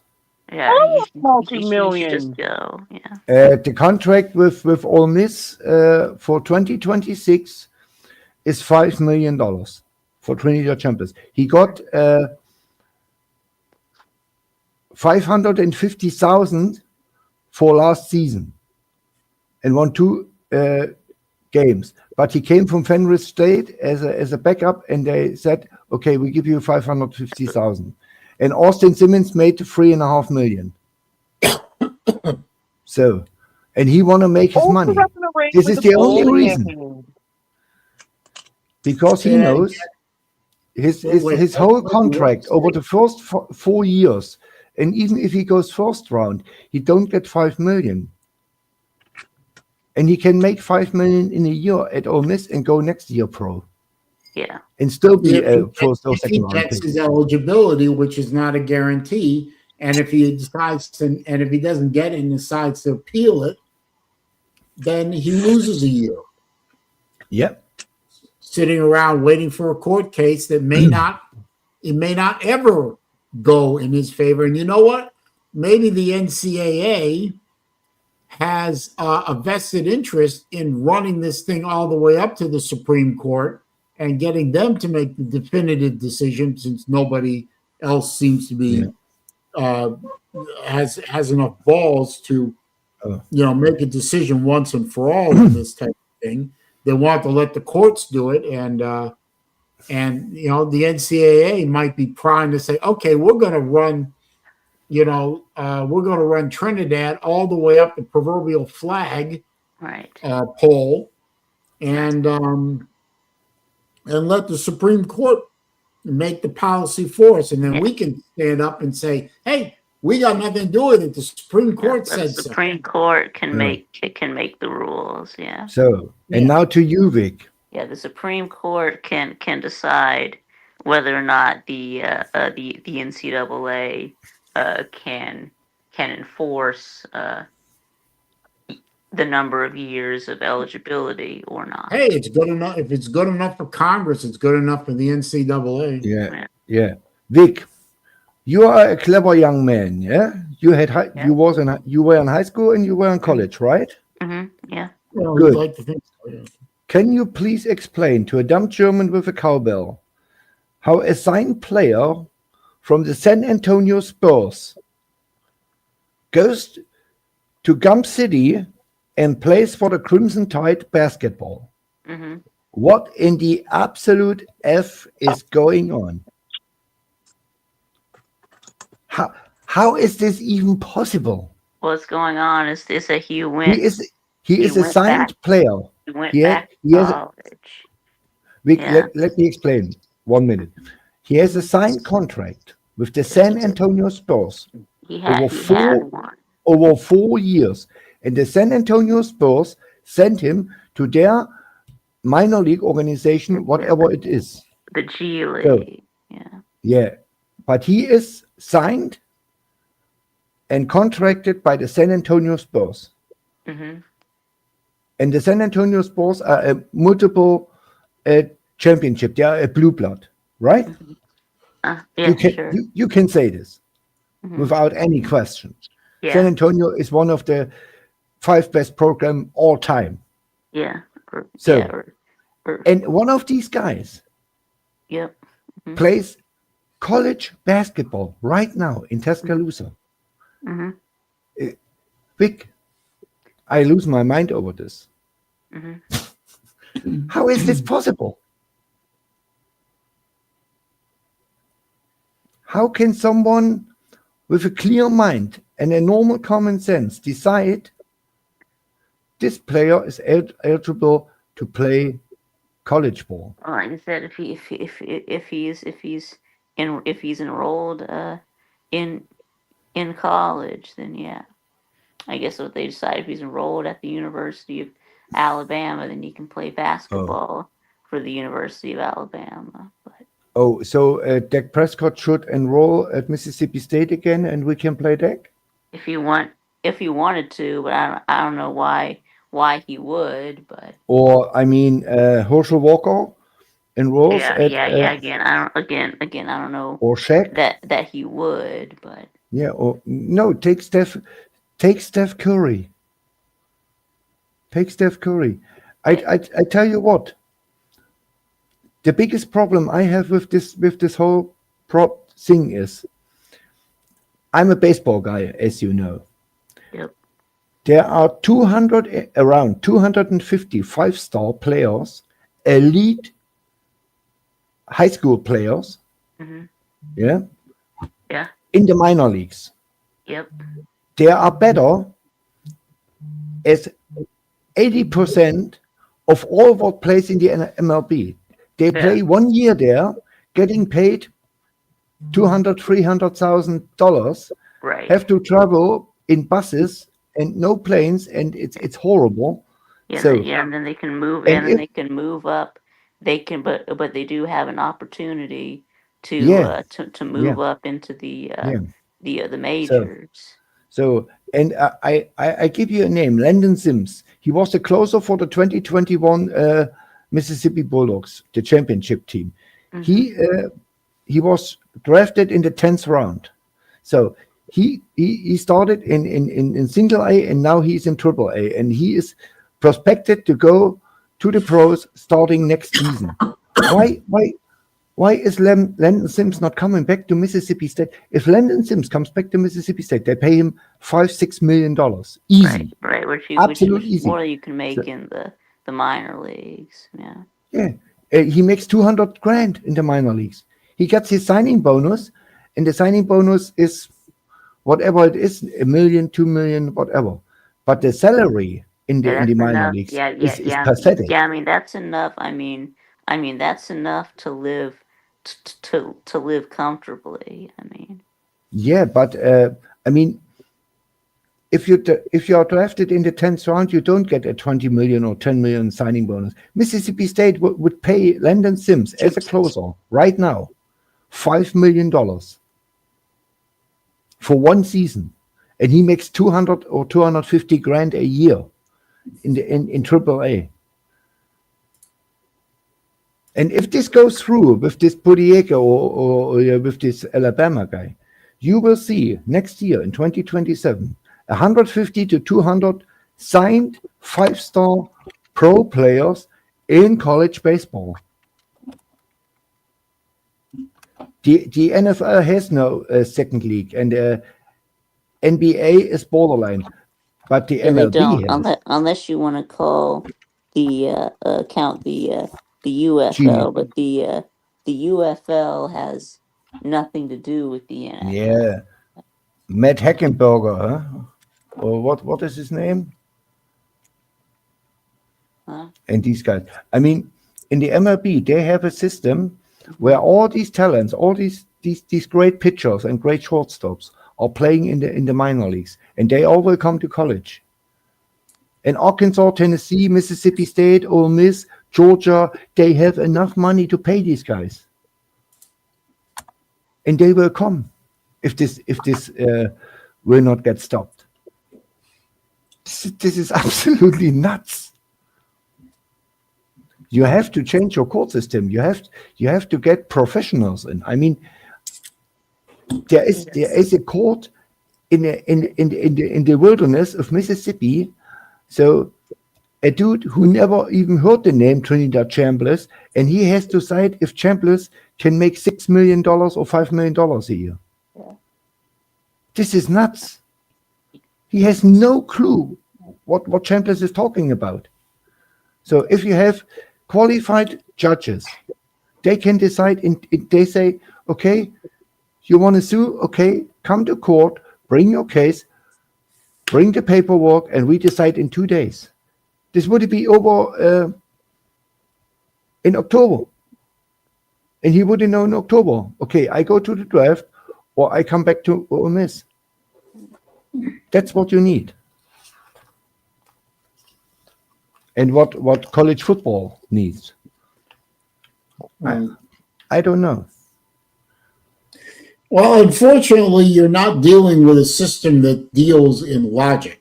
Yeah, multi-million. Just go. Yeah. The contract with Ole Miss for 2026 is $5 million for Trinidad Chambers. He got $550,000 for last season and won 2 games. But he came from Fenris State as a backup, and they said, "Okay, we give you $550,000." And Austin Simmons made $3.5 million. So, and he want to make his money. This is the only reason, because he knows his whole contract over the first 4 years, and even if he goes first round, he don't get $5 million. And he can make $5 million in a year at Ole Miss and go next year pro. Yeah. And still be a first or second round pick. If he gets his eligibility, which is not a guarantee, and if he decides to, and if he doesn't get it and decides to appeal it, then he loses a year. Yep. Sitting around waiting for a court case that may not ever go in his favor. And you know what? Maybe the NCAA has a vested interest in running this thing all the way up to the Supreme Court and getting them to make the definitive decision, since nobody else seems to be has enough balls to make a decision once and for all on this type of thing. They want to let the courts do it, and the NCAA might be primed to say, okay, we're going to run. We're going to run Trinidad all the way up the proverbial flag pole, and let the Supreme Court make the policy for us, and then we can stand up and say, "Hey, we got nothing to do with it. The Supreme Court said so." The Supreme Court can make the rules. Yeah. So, and now to you, Vic. Yeah, the Supreme Court can decide whether or not the NCAA can enforce the number of years of eligibility or not. Hey, it's good enough. If it's good enough for Congress, it's good enough for the NCAA. Yeah. Vic, you are a clever young man. Yeah, you were in high school and you were in college, right? Mm-hmm. Yeah. Well, good. Like to think so, yeah. Can you please explain to a dumb German with a cowbell how a signed player from the San Antonio Spurs goes to Gump City and plays for the Crimson Tide basketball. Mm-hmm. What in the absolute F is going on? How is this even possible? What's going on is that he He went is he a went signed back player. he went He back to has college. Yeah. let me explain 1 minute. He has a signed contract with the San Antonio Spurs He had one. over 4 years, and the San Antonio Spurs sent him to their minor league organization, whatever it is. The G League. So, yeah. yeah, but he is signed and contracted by the San Antonio Spurs. Mm-hmm. And the San Antonio Spurs are a multiple championship. They are a blue blood, right? Yeah, sure. You can say this Mm-hmm. without any question. Yeah. San Antonio is one of the 5 best program all time. Yeah. And one of these guys Yep. Mm-hmm. plays college basketball right now in Tuscaloosa. Mm-hmm. Vic, I lose my mind over this. Mm-hmm. How is this possible? How can someone with a clear mind and a normal common sense decide this player is eligible to play college ball? Well, like I said, if he's enrolled in college, then yeah. I guess what they decide, if he's enrolled at the University of Alabama, then he can play basketball for the University of Alabama. But So Dak Prescott should enroll at Mississippi State again, and we can play Dak? if he wanted to, but I don't know why he would, but Or I mean, Herschel Walker enrolls at again I don't know or Shaq that he would, but or no, take Steph Curry. Take Steph Curry. I tell you what, the biggest problem I have with this whole prop thing is, I'm a baseball guy, as you know. Yep. There are around 250 5-star players, elite high school players, Yeah. in the minor leagues. Yep. They are better as 80% of all what plays in the MLB. They play 1 year there, getting paid $200,000-$300,000. Right. Have to travel in buses and no planes, and it's horrible. And then they can move, they can move up. They can, but they do have an opportunity to move up into the majors. And I give you a name, Landon Sims. He was the closer for the 2021 Mississippi Bulldogs, the championship team. He was drafted in the 10th round. So he started in single A, and now he's in triple A, and he is prospected to go to the pros starting next season. Why is Landon Sims not coming back to Mississippi State? If Landon Sims comes back to Mississippi State, they pay him $5-6 million easy. Right. Which easy. More you can make in the minor leagues. Yeah. Yeah. He makes $200,000 in the minor leagues. He gets his signing bonus, and the signing bonus is whatever it is, $1 million, $2 million, whatever. But the salary in the minor leagues is pathetic. Yeah, I mean that's enough. I mean that's enough to live to live comfortably. I mean. Yeah, but I mean, if you are drafted in the 10th round, you don't get a 20 million or 10 million signing bonus. Mississippi State would pay Landon Sims as a closer right now $5 million for 1 season, and he makes 200 or 250 grand a year in triple A. And if this goes through with this Pudieka or with this Alabama guy, you will see next year in 2027 150 to 200 signed 5-star pro players in college baseball. The NFL has no second league, and NBA is borderline, but the Yeah, they don't MLB has. unless you want to call the count the Genie. UFL, but the UFL has nothing to do with the NFL. Yeah, Matt Hackenberger, huh? Or what is his name? Huh? And these guys. I mean, in the MLB, they have a system where all these talents, all these great pitchers and great shortstops are playing in the minor leagues, and they all will come to college. In Arkansas, Tennessee, Mississippi State, Ole Miss, Georgia, they have enough money to pay these guys, and they will come if this will not get stopped. This is absolutely nuts. You have to change your court system. You have to get professionals in. I mean, there is a court in the wilderness of Mississippi. So a dude who never even heard the name Trinidad Chambliss, and he has to decide if Chambliss can make $6 million or $5 million a year. Yeah. This is nuts. He has no clue what Chambliss is talking about. So if you have qualified judges, they can decide. They say, okay, you want to sue? Okay, come to court, bring your case, bring the paperwork, and we decide in 2 days. This would be over in October. And he wouldn't know in October. Okay, I go to the draft, or I come back to Ole Miss. That's what you need. And what college football needs. I don't know. Well, unfortunately, you're not dealing with a system that deals in logic.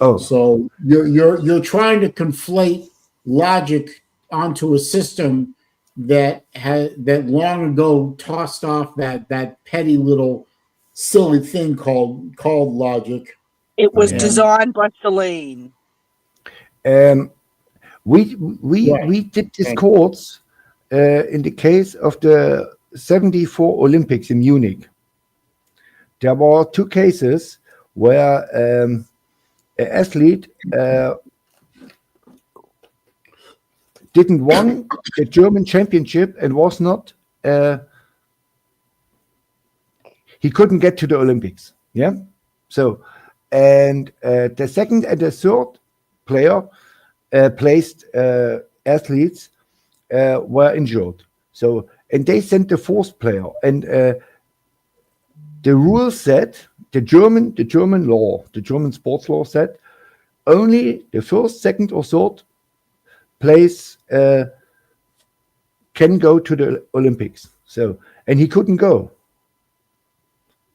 Oh, So you're trying to conflate logic onto a system that long ago tossed off that petty little silly thing called logic. It was Yeah. designed by Saleen. we did this course in the case of the 74 Olympics in Munich. There were 2 cases where an athlete didn't won the German championship and was not he couldn't get to the Olympics. Yeah. So, and the second and the third player placed athletes were injured. So, and they sent the fourth player, and the rule said, the German law, the German sports law said, only the first, second, or third place can go to the Olympics. So, and he couldn't go.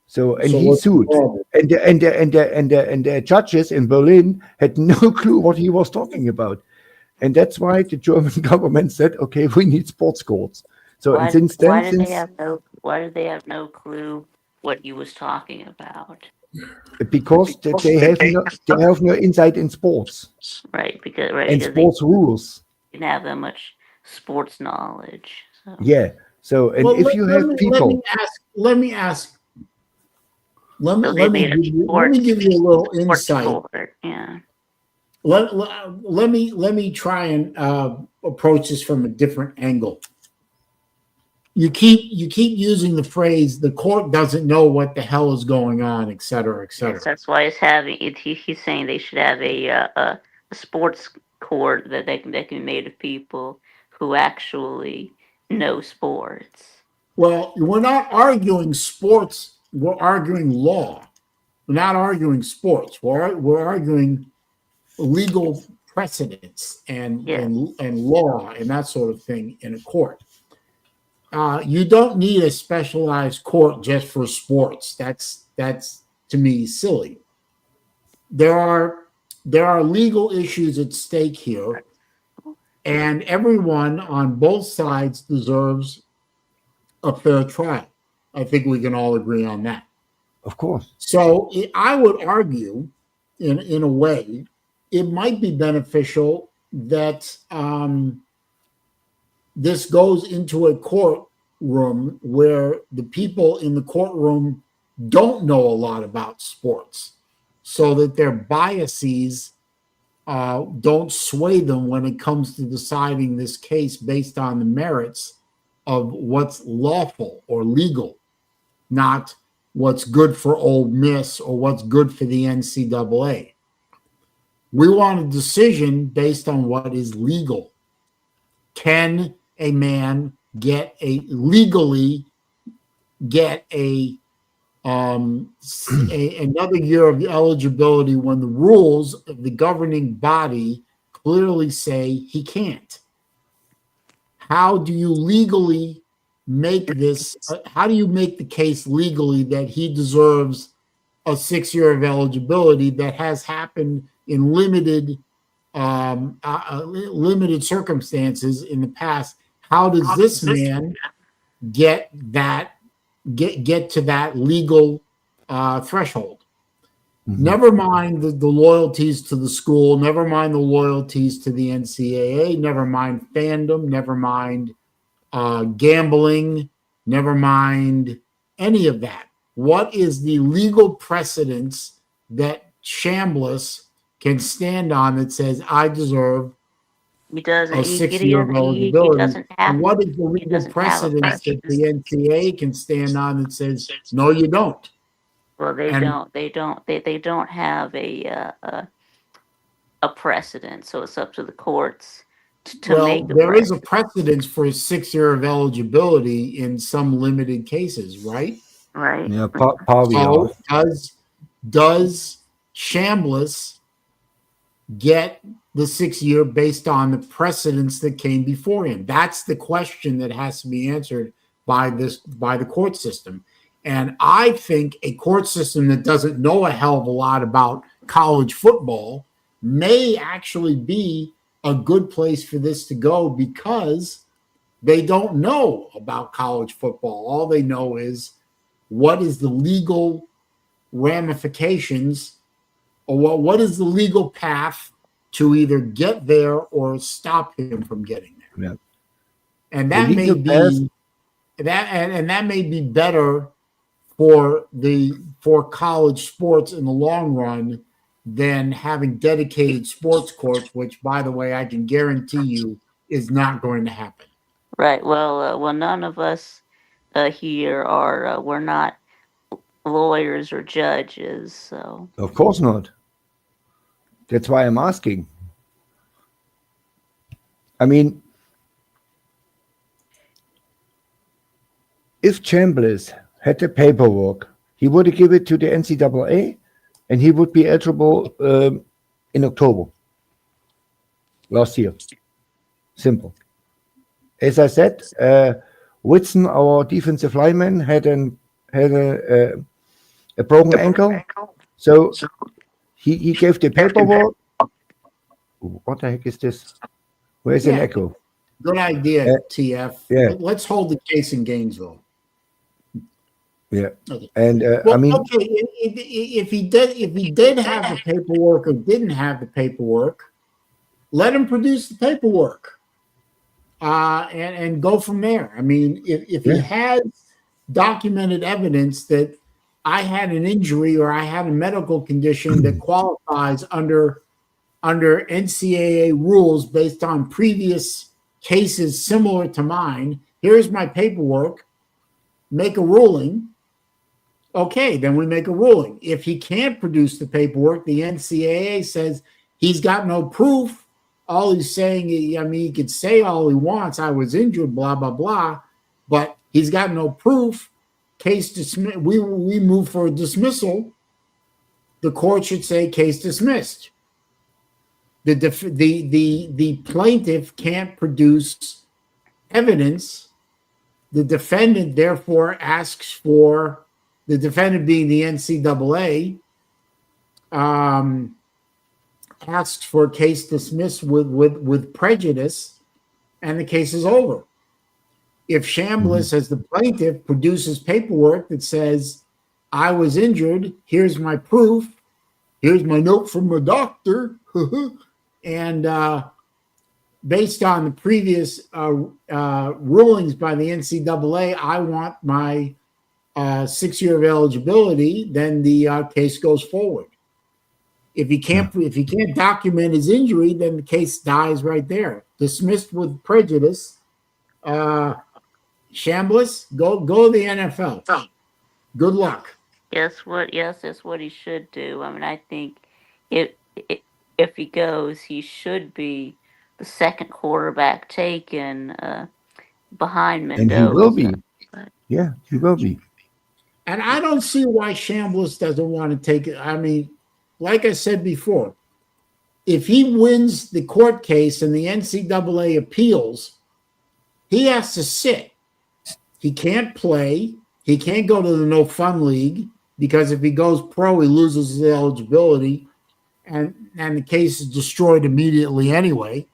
So, and So he what's the sued, problem? and the judges in Berlin had no clue what he was talking about, and that's why the German government said, "Okay, we need sports courts." So, and since then, why did they have no clue what he was talking about? because they have no insight in sports Right, because and sports rules. they didn't have that much sports knowledge. So. Yeah. So, and Well, if you have people, let me they made a give you a little sports insight. court, yeah. Let me try and approach this from a different angle. You keep using the phrase "the court doesn't know what the hell is going on," et cetera, et cetera. Yes, that's why he's saying they should have a sports court that can be made of people who actually know sports. Well, we're not arguing sports. We're arguing law. We're not arguing sports. We're arguing legal precedents and law and that sort of thing in a court. You don't need a specialized court just for sports. That's to me silly. There are legal issues at stake here, and everyone on both sides deserves a fair trial. I think we can all agree on that. of course, So I would argue, in a way, it might be beneficial that this goes into a court courtroom where the people in the courtroom don't know a lot about sports, so that their biases don't sway them when it comes to deciding this case based on the merits of what's lawful or legal, not what's good for Ole Miss or what's good for the NCAA. We want a decision based on what is legal. Can a man legally get another year of eligibility when the rules of the governing body clearly say he can't? How do you legally make this? How do you make the case legally that he deserves a 6 year of eligibility that has happened in limited circumstances in the past? How does this man get to that legal threshold? Never mind the loyalties to the school, never mind the loyalties to the NCAA, never mind fandom, never mind gambling, never mind any of that. What is the legal precedence that Chambliss can stand on that says I deserve He doesn't. a 6 year of He eligibility? doesn't have. And what is the legal doesn't have a precedence that the NCAA can stand on that says no, you don't? Well, they And- don't. They don't have a precedent. So it's up to the courts to make the there is a precedent. precedence for a 6 year of eligibility in some limited cases, right? Right. Yeah, So Pavia. does Chambliss get the 6 year based on the precedents that came before him? That's the question that has to be answered by the court system. And I think a court system that doesn't know a hell of a lot about college football may actually be a good place for this to go, because they don't know about college football. All they know is what is the legal ramifications, or what is the legal path to either get there or stop him from getting there. Yeah. And that The may legal path- be and that may be better for college sports in the long run than having dedicated sports courts, which, by the way, I can guarantee you is not going to happen. Right. Well, none of us here are. We're not lawyers or judges. So Of course not. That's why I'm asking. I mean, if Chambliss had the paperwork, he would give it to the NCAA, and he would be eligible in October last year. Simple. As I said, Whitson, our defensive lineman, had a broken ankle, so he gave the paperwork. What the heck is this? Where's an echo? Good idea, TF. Yeah. Let's hold the case in Gainesville. Yeah, Okay. and Well, I mean, okay, if he did have the paperwork or didn't have the paperwork, let him produce the paperwork, and go from there. I mean, if he has documented evidence that I had an injury or I had a medical condition that qualifies under NCAA rules based on previous cases similar to mine, here's my paperwork, make a ruling. Okay, then we make a ruling. If he can't produce the paperwork, the NCAA says he's got no proof. All he's saying, he could say all he wants, I was injured, blah, blah, blah, but he's got no proof. Case dismissed. We move for a dismissal. The court should say case dismissed. The plaintiff can't produce evidence. The defendant, therefore, asks for, the defendant being the NCAA, asks for a case dismissed with prejudice, and the case is over. If Chambliss, as the plaintiff, produces paperwork that says, I was injured, here's my proof, here's my note from my doctor, and based on the previous rulings by the NCAA, I want my 6 year of eligibility, then the case goes forward. If he can't document his injury, then the case dies right there. Dismissed with prejudice. Chambliss, go to the NFL. Good luck. Yes, that's what he should do. I mean, I think if if he goes, he should be the second quarterback taken behind And he will Mendoza. be. Yeah, he will be. And I don't see why Chambliss doesn't want to take it. I mean, like I said before, if he wins the court case and the NCAA appeals, he has to sit. He can't play. He can't go to the no fun league because if he goes pro, he loses his eligibility, and the case is destroyed immediately anyway.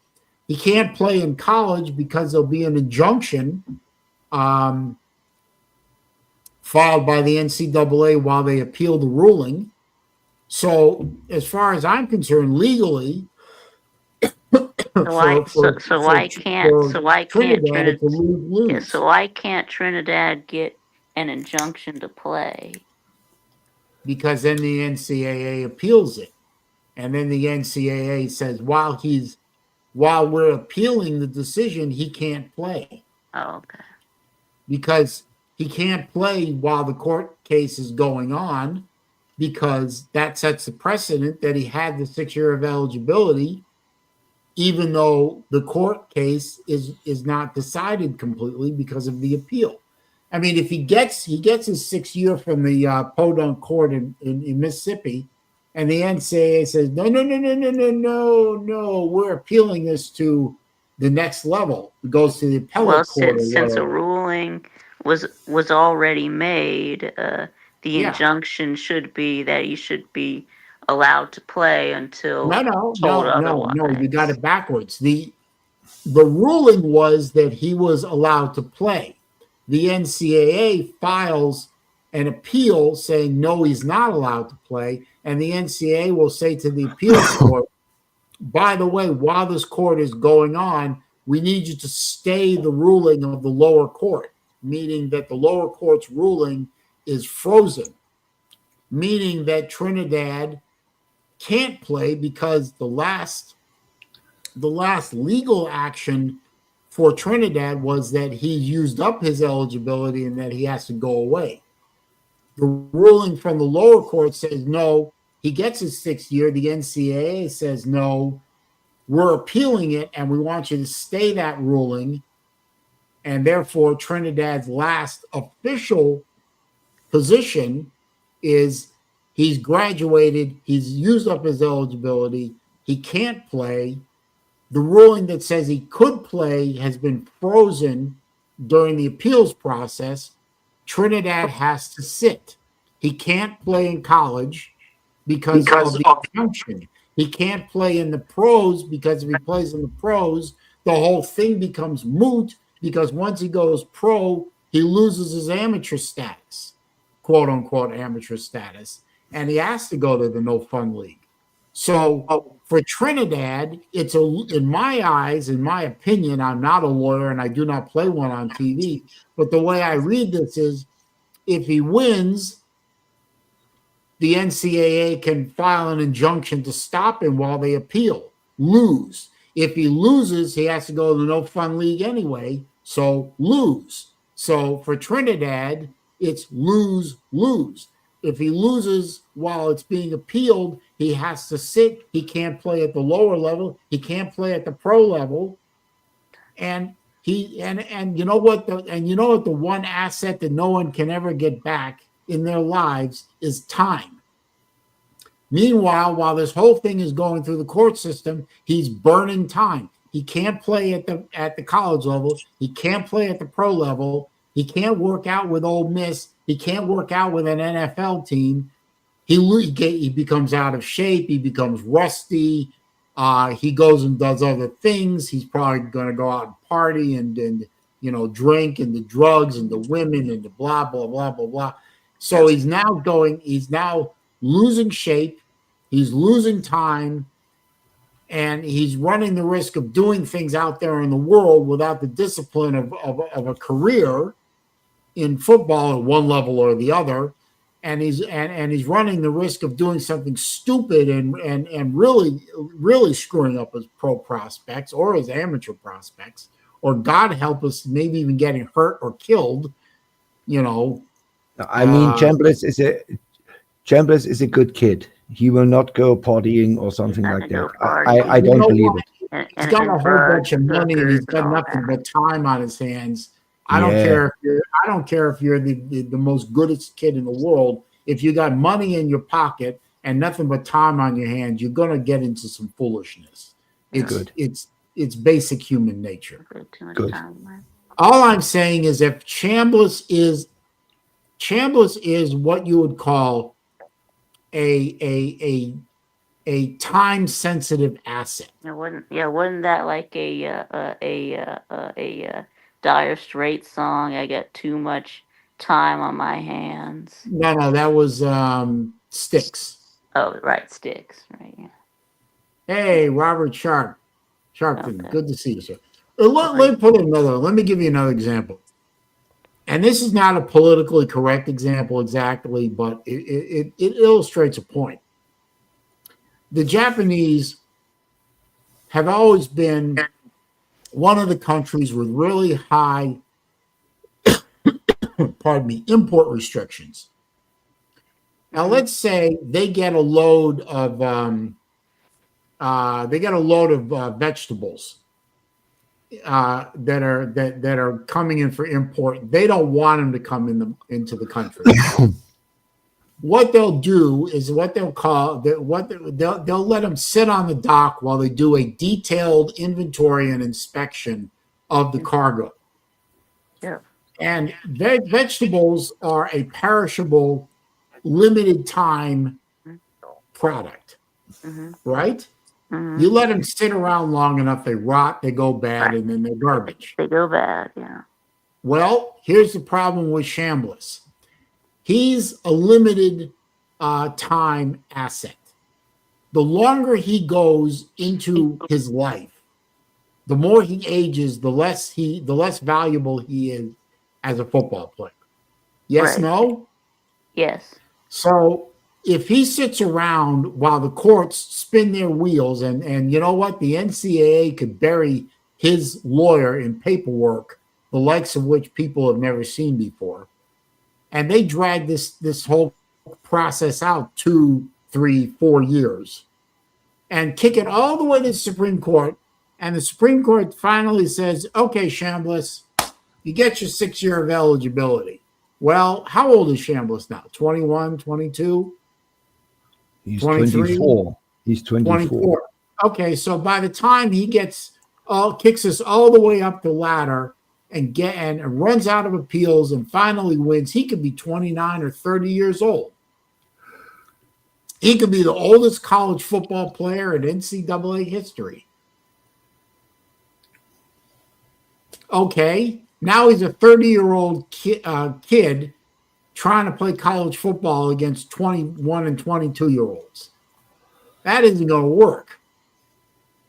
He can't play in college because there'll be an injunction filed by the NCAA while they appeal the ruling. So, as far as I'm concerned, legally, why can't Trinidad get an injunction to play? Because then the NCAA appeals it, and then the NCAA says while we're appealing the decision, he can't play. Oh, okay. Because he can't play while the court case is going on, because that sets the precedent that he had the 6 year of eligibility, even though the court case is not decided completely because of the appeal. I mean, if he gets his 6 year from the Podunk court in Mississippi, and the NCAA says no, we're appealing this to the next level. It goes to the appellate court. Since a ruling was already made, the injunction should be that he should be allowed to play until no, otherwise. You got it backwards. The ruling was that he was allowed to play. The NCAA files an appeal saying no, he's not allowed to play, and the NCAA will say to the appeals court, by the way, while this court is going on, we need you to stay the ruling of the lower court, meaning that the lower court's ruling is frozen, meaning that Trinidad can't play because the last legal action for Trinidad was that he used up his eligibility and that he has to go away. The ruling from the lower court says no, he gets his 6 year. The NCAA says no, we're appealing it and we want you to stay that ruling. And therefore, Trinidad's last official position is he's graduated, he's used up his eligibility, he can't play. The ruling that says he could play has been frozen during the appeals process. Trinidad has to sit. He can't play in college because of the injunction. He can't play in the pros because if he plays in the pros, the whole thing becomes moot because once he goes pro, he loses his amateur status, quote unquote amateur status, and he has to go to the no fun league. So for Trinidad, it's in my eyes, in my opinion, I'm not a lawyer and I do not play one on TV, but the way I read this is if he wins, the NCAA can file an injunction to stop him while they appeal. Lose. If he loses, he has to go to the no fun league anyway, so lose. So for Trinidad, it's lose. If he loses while it's being appealed, he has to sit. He can't play at the lower level. He can't play at the pro level. And you know what? The one asset that no one can ever get back in their lives is time. Meanwhile, while this whole thing is going through the court system, he's burning time. He can't play at the college level. He can't play at the pro level. He can't work out with Ole Miss. He can't work out with an NFL team. He becomes out of shape. He becomes rusty. He goes and does other things. He's probably going to go out and party and drink and the drugs and the women and the blah, blah, blah, blah, blah. So he's now losing shape. He's losing time. and he's running the risk of doing things out there in the world without the discipline of a career in football at one level or the other, and he's running the risk of doing something stupid and really screwing up his pro prospects or his amateur prospects, or God help us, maybe even getting hurt or killed. I mean, Chambliss is a good kid. He will not go partying or something Not like to go that. partying. I don't believe it. He's got a whole drugs bunch of and money and he's hookers got and all nothing that. but time on his hands. I Yeah. don't care if you're the most goodest kid in the world. If you got money in your pocket and nothing but time on your hands, you're gonna get into some foolishness. Good. It's basic human nature. Too much Good. time, man. All I'm saying is if Chambliss is what you would call a time sensitive asset. Wasn't that like a Dire Straits song? I got too much time on my hands. No, that was Styx. Oh, right, Sticks. Right. Yeah. Hey, Robert Sharpton, Okay. good to see you, sir. Let me put another. Let me give you another example. And this is not a politically correct example exactly, but it illustrates a point. The Japanese have always been one of the countries with really high, import restrictions. Now, let's say they get a load of vegetables that are coming in for import. They don't want them to come into the country. What they'll do is what they'll let them sit on the dock while they do a detailed inventory and inspection of the cargo. Yeah. And vegetables are a perishable, limited time product, right? Mm-hmm. You let them sit around long enough, they rot, they go bad, and then they're garbage. They go bad, yeah. Well, here's the problem with Chambliss. He's a limited time asset. The longer he goes into his life, the more he ages, the less valuable he is as a football player. Yes, Right. no? Yes. So if he sits around while the courts spin their wheels, and you know what? The NCAA could bury his lawyer in paperwork, the likes of which people have never seen before. And they drag this whole process out 2, 3, 4 years and kick it all the way to the Supreme Court. And the Supreme Court finally says, okay, Chambliss, you get your 6 year of eligibility. Well, how old is Chambliss now? 21, 22? He's 23? 24. He's 24. Okay, so by the time he kicks us all the way up the ladder and runs out of appeals and finally wins, he could be 29 or 30 years old. He could be the oldest college football player in NCAA history. Okay, now he's a 30-year-old kid trying to play college football against 21 and 22-year-olds. That isn't going to work.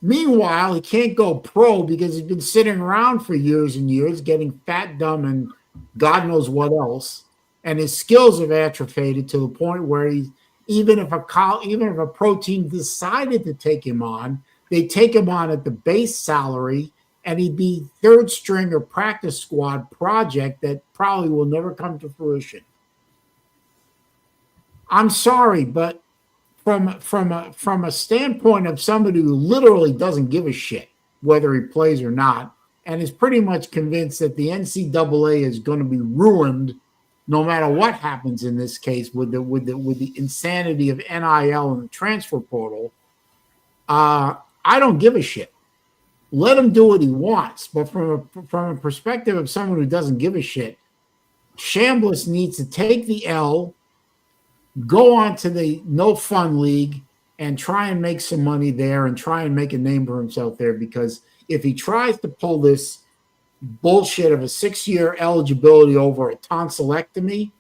Meanwhile, he can't go pro because he's been sitting around for years and years, getting fat, dumb, and God knows what else. And his skills have atrophied to the point where even if a pro team decided to take him on, they take him on at the base salary, and he'd be third string or practice squad project that probably will never come to fruition. I'm sorry, but from a standpoint of somebody who literally doesn't give a shit whether he plays or not, and is pretty much convinced that the NCAA is going to be ruined no matter what happens in this case with the insanity of NIL and the transfer portal, I don't give a shit. Let him do what he wants. But from a perspective of someone who doesn't give a shit, Chambliss needs to take the L, go on to the no fun league and try and make some money there and try and make a name for himself there, because if he tries to pull this bullshit of a 6-year eligibility over a tonsillectomy,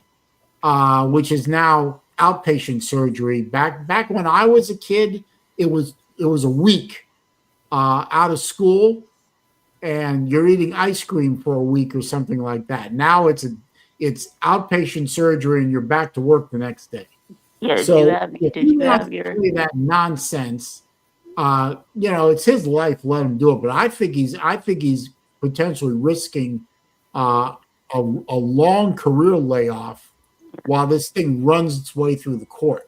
which is now outpatient surgery. Back when I was a kid, it was a week out of school and you're eating ice cream for a week or something like that. Now it's outpatient surgery and you're back to work the next day. Yeah, So if did he you wants have to your play that nonsense, it's his life. Let him do it. But I think he's potentially risking a long career layoff while this thing runs its way through the court.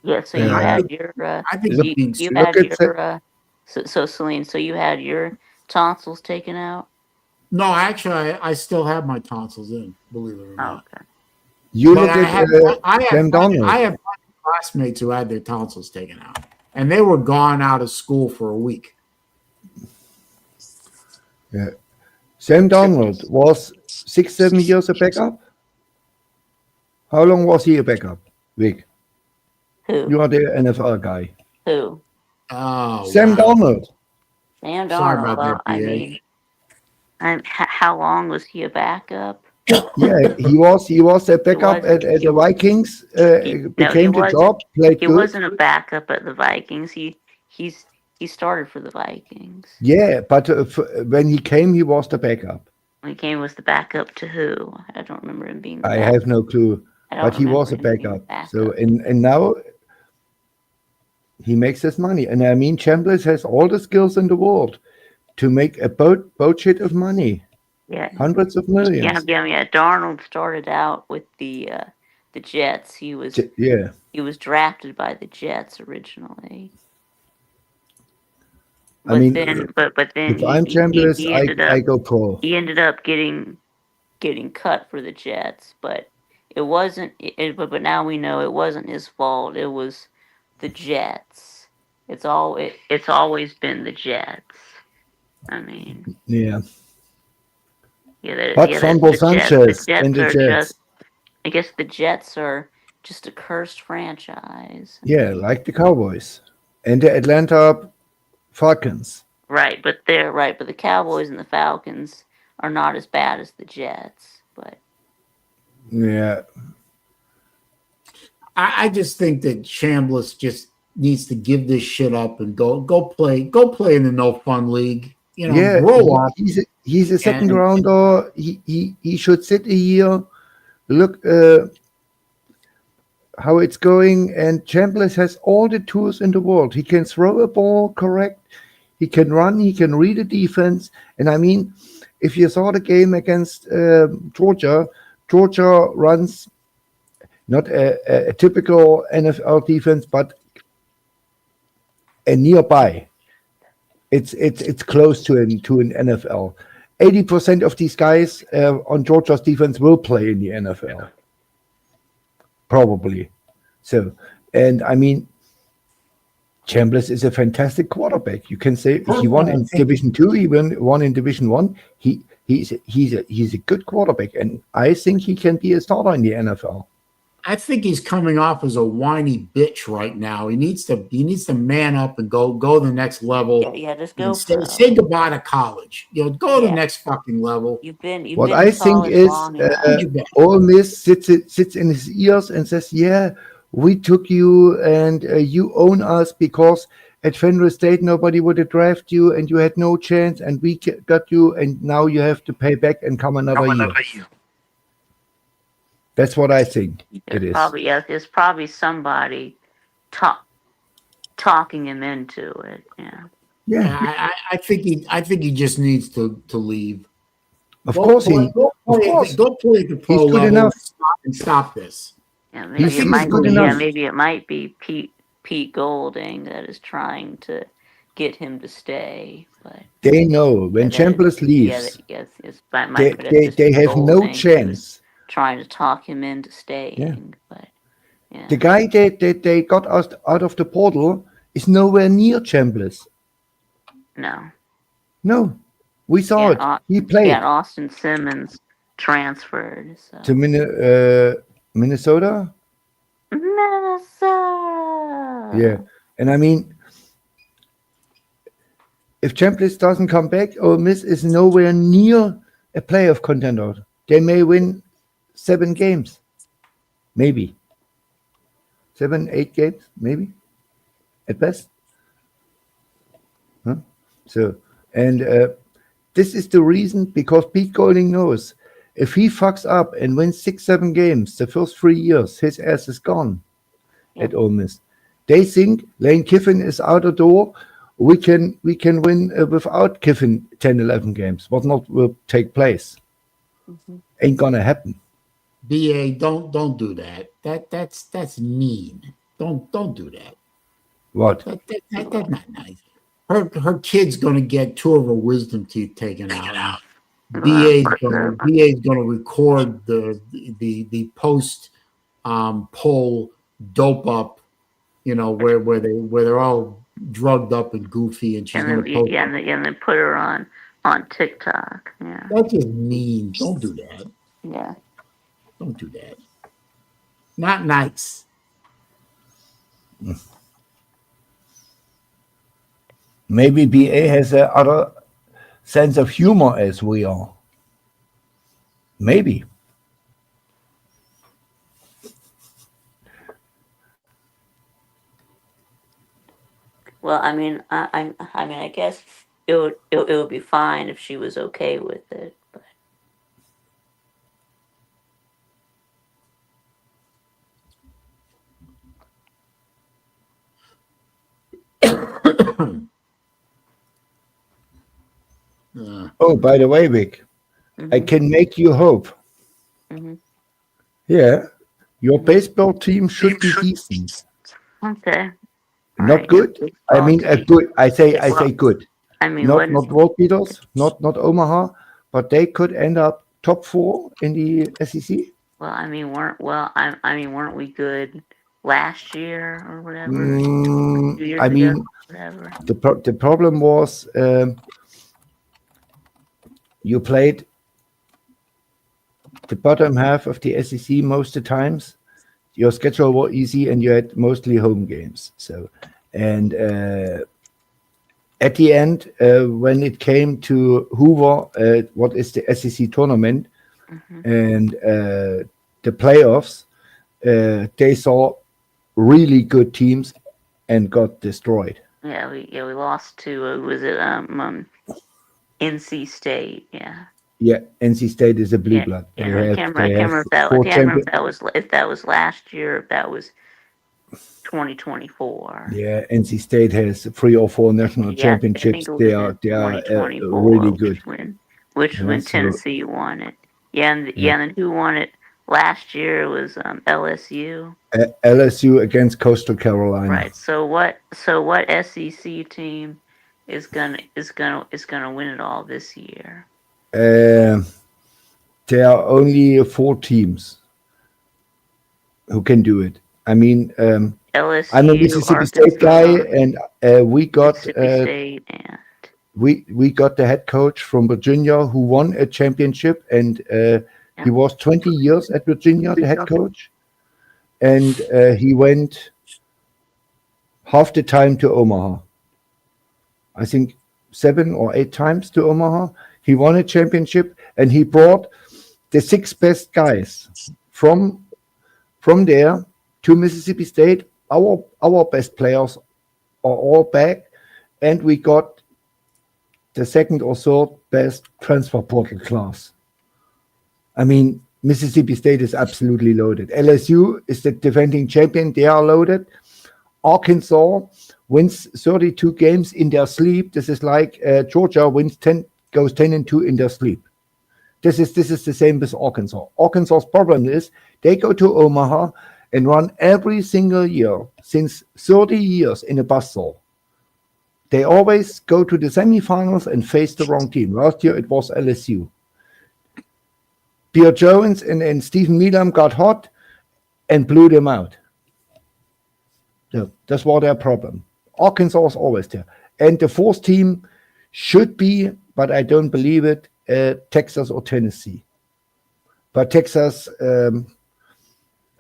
yeah, so you Yeah. had your I think Look, he's being you look had at the, your so Celine, so you had your tonsils taken out? no. Actually, I still have my tonsils in. Believe it or Oh, not. okay. you But look at Sam Donald. I have classmates who had their tonsils taken out, and they were gone out of school for a week. Yeah. Sam Donald was 6-7 years a backup. How long was he a backup? Vic, Who? you are the NFL guy. Who? Oh Sam wow! Donald. Sam Sorry Darnold. about Well, that, I BA. mean, how long was he a backup? Yeah, he was a backup wasn't- at he the wa- Vikings. No, he Became the wasn't. job, played He good. wasn't a backup at the Vikings. He started for the Vikings. Yeah, but when he came, he was the backup. When he came, was the backup to who? I don't remember him being the I backup. have no clue, I don't but he was a remember him being the backup. So backup. and now he makes his money. And I mean, Chambliss has all the skills in the world to make a boatshit of money, Yeah, hundreds of millions. yeah. Darnold started out with the Jets. He was Yeah, drafted by the Jets originally. I mean, But then if I'm Chambliss, I go pro. he ended up getting cut for the Jets, but it wasn't. But now we know it wasn't his fault. It was the Jets. It's always been the Jets. I mean, Yeah, yeah, but Fumble the Jets. The Sanchez and Jets the are just. Jets. I guess the Jets are just a cursed franchise. I Yeah, mean, like the Cowboys and the Atlanta Falcons. right, but the Cowboys and the Falcons are not as bad as the Jets. But Yeah, I just think that Chambliss just needs to give this shit up and go play in the no fun league. yeah. Grow up. He's a second And- rounder. He should sit a year. Look how it's going. And Chambliss has all the tools in the world. He can throw a ball correct. He can run. He can read a defense. And I mean, if you saw the game against Georgia, Georgia runs not a typical NFL defense, but a nearby. It's close to an NFL. 80% of these guys on Georgia's defense will play in the NFL, probably. So, and I mean, Chambliss is a fantastic quarterback. You can say he won in Division 2, he won in Division 1. He's a good quarterback, and I think he can be a starter in the NFL. I think he's coming off as a whiny bitch right now. He needs to man up and go the next level. yeah, just go. Say goodbye to college. Go to the Yeah. next fucking level. You've been What in I think college is long enough. Ole Miss sits in his ears and says, "Yeah, we took you and you own us because at Fenway State nobody would have drafted you and you had no chance and we got you and now you have to pay back and come another year." That's what I think it is. There's probably somebody talking him into it. Yeah. Yeah, I think he just needs to leave. of course. Go play at the pro He's good level enough. and stop this. Yeah, He maybe it thinks might good be. enough. Yeah, maybe it might be Pete Golding that is trying to get him to stay. But They know when Chambliss leaves, yes, they have no chance. Trying to talk him into staying, but yeah. The guy that they got out of the portal is nowhere near Chambliss. No, we saw it. He played. Yeah, Austin Simmons transferred to Minnesota. Minnesota. Yeah, and I mean, if Chambliss doesn't come back, Ole Miss is nowhere near a playoff contender. They may win 7 games, maybe 7, 8 games, maybe at best. Huh? So, and this is the reason, because Pete Golding knows if he fucks up and wins 6-7 games the first 3 years, his ass is gone at Ole Miss. They think Lane Kiffin is out the door. We can win without Kiffin 10-11 games. What not will take place? Ain't gonna happen. BA, don't do that. That's mean. Don't do that. What? That's not nice. Her kid's gonna get 2 of her wisdom teeth taken out. BA's gonna record the post poll dope up, where they're all drugged up and goofy, and she's gonna post. And then put her on TikTok. Yeah. That's just mean. Don't do that. Yeah. Don't do that. Not nice. Maybe BA has a other sense of humor as we are. Maybe. Well, I mean, I guess it would be fine if she was okay with it. But Oh, by the way, Vic, I can make you hope. Yeah, your baseball team should be decent. okay. Not good. I mean, good. I say good. I mean, not world beaters, not Omaha, but they could end up top 4 in the SEC. Well, I mean, weren't we good last year or whatever? 2 years I mean, ago, whatever. the problem was you played the bottom half of the SEC most of the times. Your schedule was easy, and you had mostly home games. So, and at the end, when it came to Hoover, what is the SEC tournament, and the playoffs, they saw really good teams and got destroyed. Yeah, we lost to was it NC State? Yeah. Yeah, NC State is a blue blood. I can't remember if that was last year, if that was 2024. Yeah, NC State has 3 or 4 national championships. They are really good. Which when Tennessee won it. Yeah, and then who won it last year was LSU. LSU against Coastal Carolina. Right. So what SEC team is gonna win it all this year? There are only 4 teams who can do it. I mean, LSU, I'm a Mississippi State guy, and we got State and we got the head coach from Virginia who won a championship, and he was 20 years at Virginia, the head coach, and he went half the time to Omaha. I think 7 or 8 times to Omaha. He won a championship, and he brought the 6 best guys from there to Mississippi State. Our best players are all back, and we got the 2nd or 3rd best transfer portal class. I mean, Mississippi State is absolutely loaded. LSU is the defending champion. They are loaded. Arkansas wins 32 games in their sleep. This is like Georgia goes 10-2 in their sleep. This is the same with Arkansas. Arkansas's problem is they go to Omaha and run every single year since 30 years in a buzzsaw. They always go to the semifinals and face the wrong team. Last year it was LSU. Pierre Jones and Stephen Needham got hot and blew them out. So that's what their problem. Arkansas is always there. And the 4th team should be, but I don't believe it, Texas or Tennessee. But Texas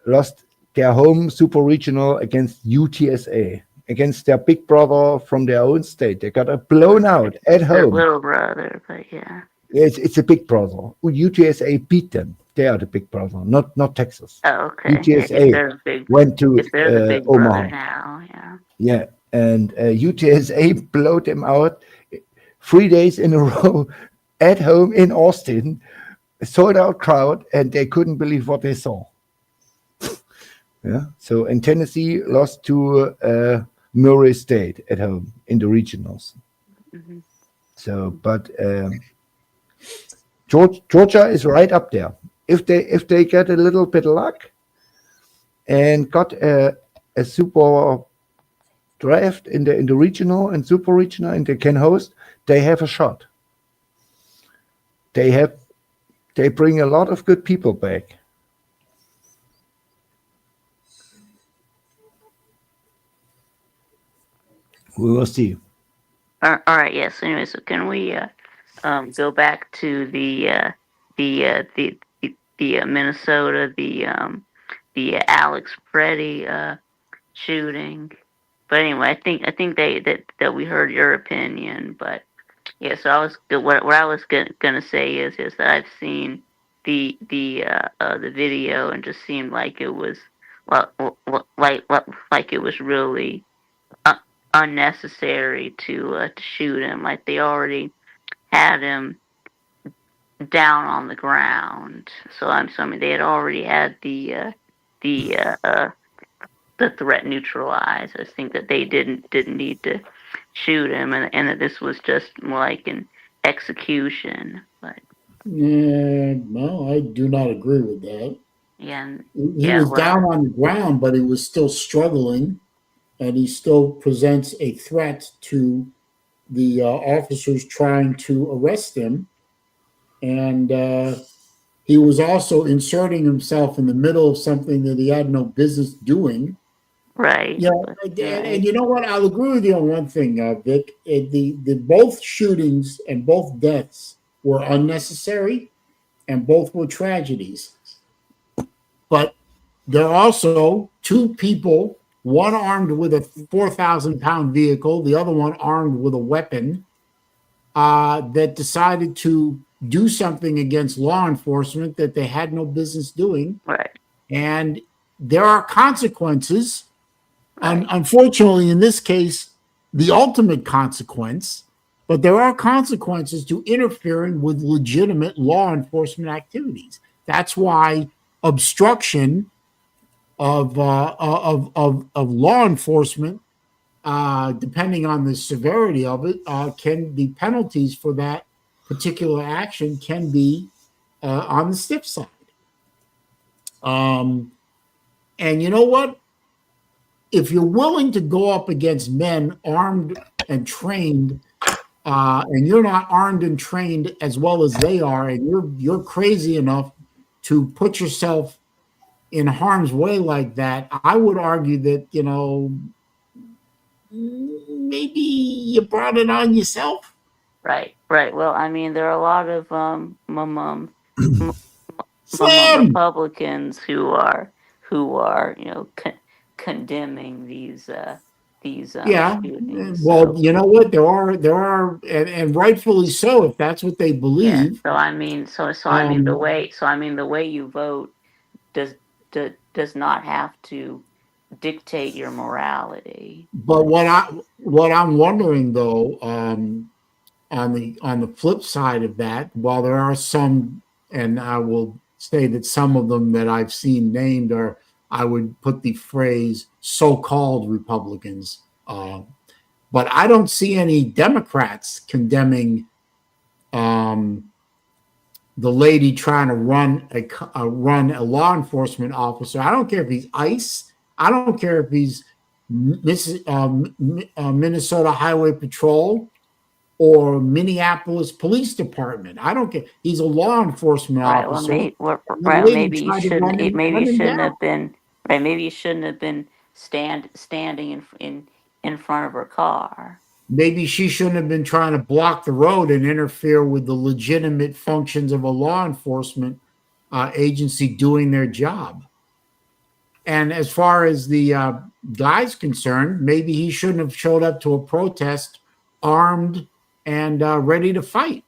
lost their home super regional against UTSA, against their big brother from their own state. They got blown out at home. Their little brother, but yeah. It's a big brother. UTSA beat them. They are the big brother, not Texas. Oh, okay. UTSA went to Omaha now, yeah. Yeah, and UTSA blew them out 3 days in a row at home in Austin, a sold out crowd, and they couldn't believe what they saw. Yeah. So in Tennessee, lost to Murray State at home in the regionals. Hmm. So, but Georgia is right up there. If they get a little bit of luck and got a super draft in the regional and super regional, and they can host, they have a shot. They bring a lot of good people back. We will see. All right. Yes. Anyway, so can we go back to the Minnesota the Alex Preddy shooting? But anyway, I think that we heard your opinion. But yeah, so what I was gonna say is that I've seen the video and just seemed like it was well, like it was really uh, unnecessary to shoot him. Like they already had him down on the ground. I mean they had already had the the threat neutralized. I think that they didn't need to shoot him, and that this was just more like an execution. But Yeah, no, I do not agree with that. yeah, He yeah, was down well, on the ground, but he was still struggling, and he still presents a threat to the officers trying to arrest him. And he was also inserting himself in the middle of something that he had no business doing. right, Yeah, and right, you know what? I'll agree with you on one thing, Vic. The both shootings and both deaths were unnecessary, and both were tragedies. But there are also two people, one armed with a 4,000-pound vehicle, the other one armed with a weapon, that decided to do something against law enforcement that they had no business doing. right, And there are consequences. right, Unfortunately, in this case, the ultimate consequence, but there are consequences to interfering with legitimate law enforcement activities. That's why obstruction of law enforcement, depending on the severity of it, can the penalties for that particular action can be on the stiff side. And you know what? If you're willing to go up against men armed and trained, and you're not armed and trained as well as they are, and you're crazy enough to put yourself in harm's way like that, I would argue that maybe you brought it on yourself. right. Well, I mean, there are a lot of m- Sam. Republicans who are condemning these Yeah. shootings. Well, So you know what? There are, and rightfully so, if that's what they yeah. believe. So I mean Um, the way you vote does does not have to dictate your morality. but what I'm wondering though, on the flip side of that, while there are some, and I will say that some of them that I've seen named are, I would put the phrase so-called Republicans, but I don't see any Democrats condemning the lady trying to run a law enforcement officer. I don't care if he's ICE. I don't care if he's Minnesota Highway Patrol or Minneapolis Police Department. I don't care. He's a law enforcement Right. Well, officer. The right. lady Maybe you tried to shouldn't. Maybe run you him shouldn't down. have been. Right. Maybe you shouldn't have been standing in front of her car. Maybe she shouldn't have been trying to block the road and interfere with the legitimate functions of a law enforcement agency doing their job. And as far as the guy's concerned, maybe he shouldn't have showed up to a protest armed and ready to fight,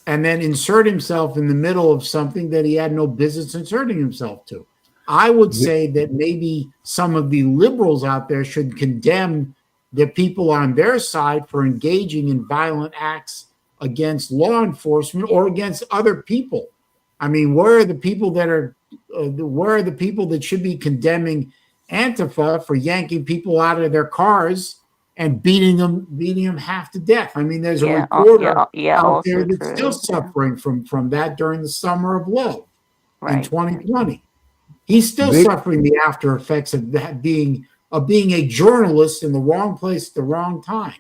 and then insert himself in the middle of something that he had no business inserting himself to. I would say that maybe some of the liberals out there should condemn the people on their side for engaging in violent acts against law enforcement or against other people. I mean, where are the people that are where are the people that should be condemning Antifa for yanking people out of their cars and beating them half to death? I mean, there's a reporter out there also that's still true. Yeah. suffering from that during the summer of love in Right. 2020. He's still Vic- suffering the after effects of that being a journalist in the wrong place at the wrong time.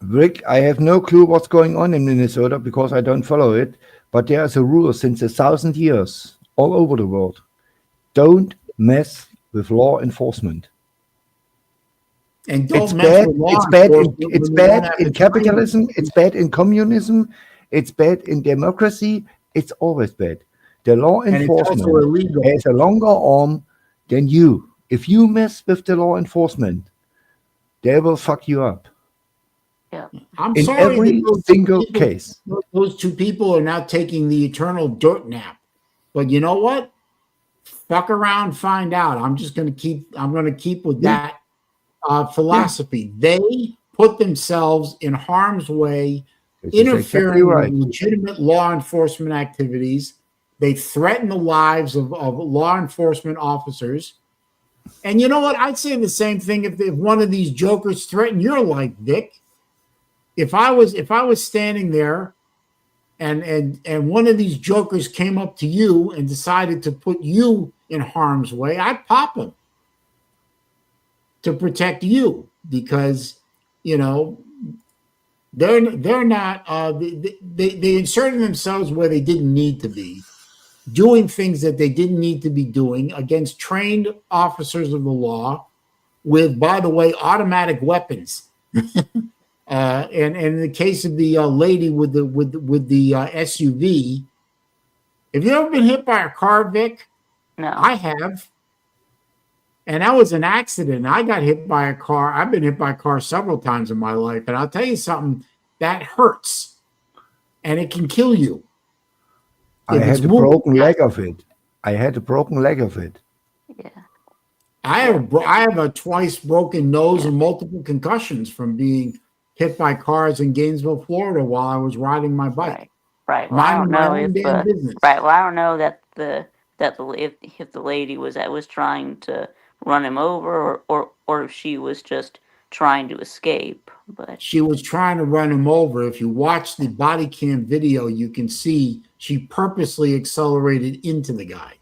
Rick, I have no clue what's going on in Minnesota because I don't follow it, but there's a rule since 1,000 years all over the world. Don't mess with law enforcement. And don't It's mess bad. with law It's bad. enforcement It's when they don't bad have in the training. capitalism. It's bad in communism. It's bad in democracy. It's always bad. The law And it's also enforcement illegal. has a longer arm than you. If you mess with the law enforcement, they will fuck you up I'm in sorry every that single case. those two people are now taking the eternal dirt nap. But you know what? Fuck around, find out. I'm going to keep with that philosophy. They put themselves in harm's way, This is interfering exactly right. with legitimate law enforcement activities. They threaten the lives of law enforcement officers. And you know what? I'd say the same thing if one of these jokers threatened your life, Vic. If I was standing there and one of these jokers came up to you and decided to put you in harm's way, I'd pop him to protect you because, you know, they're not they inserted themselves where they didn't need to be, doing things that they didn't need to be doing against trained officers of the law with, by the way, automatic weapons. And in the case of the lady with the SUV, have you ever been hit by a car, Vic? No. I have. And that was an accident. I got hit by a car. I've been hit by a car several times in my life. And I'll tell you something, that hurts. And it can kill you. I had a broken leg of it. Yeah. I have a twice broken nose and multiple concussions from being hit by cars in Gainesville, Florida while I was riding my bike. Right. Well, I don't know if business. right. Well, I don't know that if the lady was trying to run him over or if she was just trying to escape. But she was trying to run him over. If you watch the body cam video, you can see she purposely accelerated into the guy.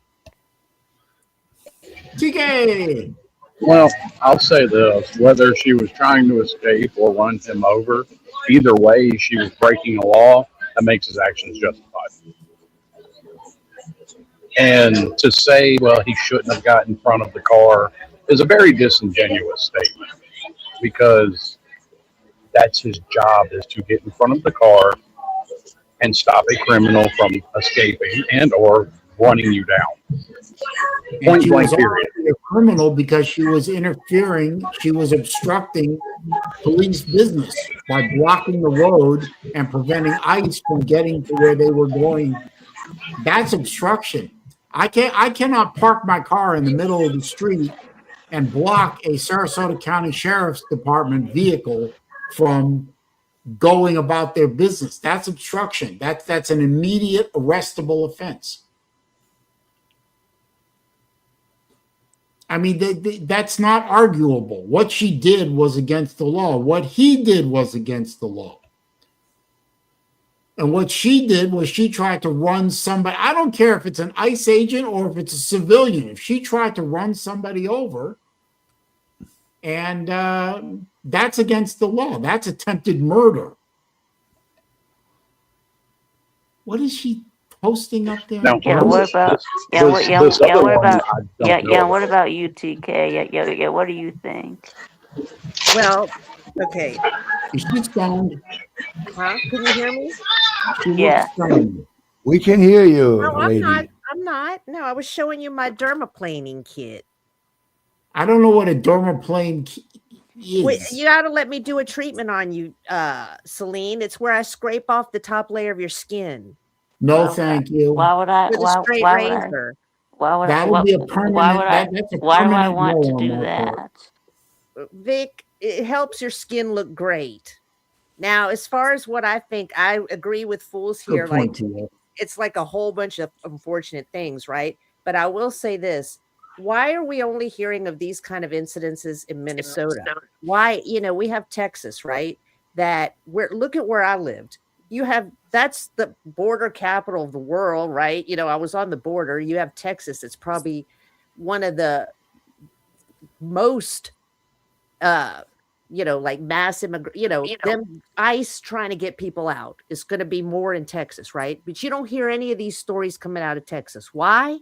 TK. Well, I'll say this, whether she was trying to escape or run him over, either way, she was breaking a law that makes his actions justified. And to say, well, he shouldn't have got in front of the car is a very disingenuous statement because that's his job, is to get in front of the car and stop a criminal from escaping and or running you down. Point blank, period. A criminal because she was interfering, she was obstructing police business by blocking the road and preventing ICE from getting to where they were going. That's obstruction. I cannot park my car in the middle of the street and block a Sarasota County Sheriff's Department vehicle from going about their business. That's obstruction. That's an immediate arrestable offense. I mean, that's not arguable. What she did was against the law. What he did was against the law. And what she did was she tried to run somebody. I don't care if it's an ICE agent or if it's a civilian. If she tried to run somebody over, and that's against the law. That's attempted murder. What is she posting up there? Now, what about what about you, TK? Yeah, what do you think? Well, okay. Is she stoned? Huh? Can you hear me? Yeah. We can hear you, No, lady. I'm not. No, I was showing you my dermaplaning kit. I don't know what a dermaplane is. Wait, you got to let me do a treatment on you, Saleen. It's where I scrape off the top layer of your skin. No, thank you. Why would I? With a straight razor. Why would that would be a permanent? Why do I want to do that? Vic, it helps your skin look great. Now, as far as what I think, I agree with Fools here. Good Like, point, Tia. it's like a whole bunch of unfortunate things, right? But I will say this. Why are we only hearing of these kind of incidences in Minnesota? Why, we have Texas, right? That look at where I lived. That's the border capital of the world, right? I was on the border. You have Texas. It's probably one of the most like mass them ICE trying to get people out is going to be more in Texas, right? But you don't hear any of these stories coming out of Texas. Why?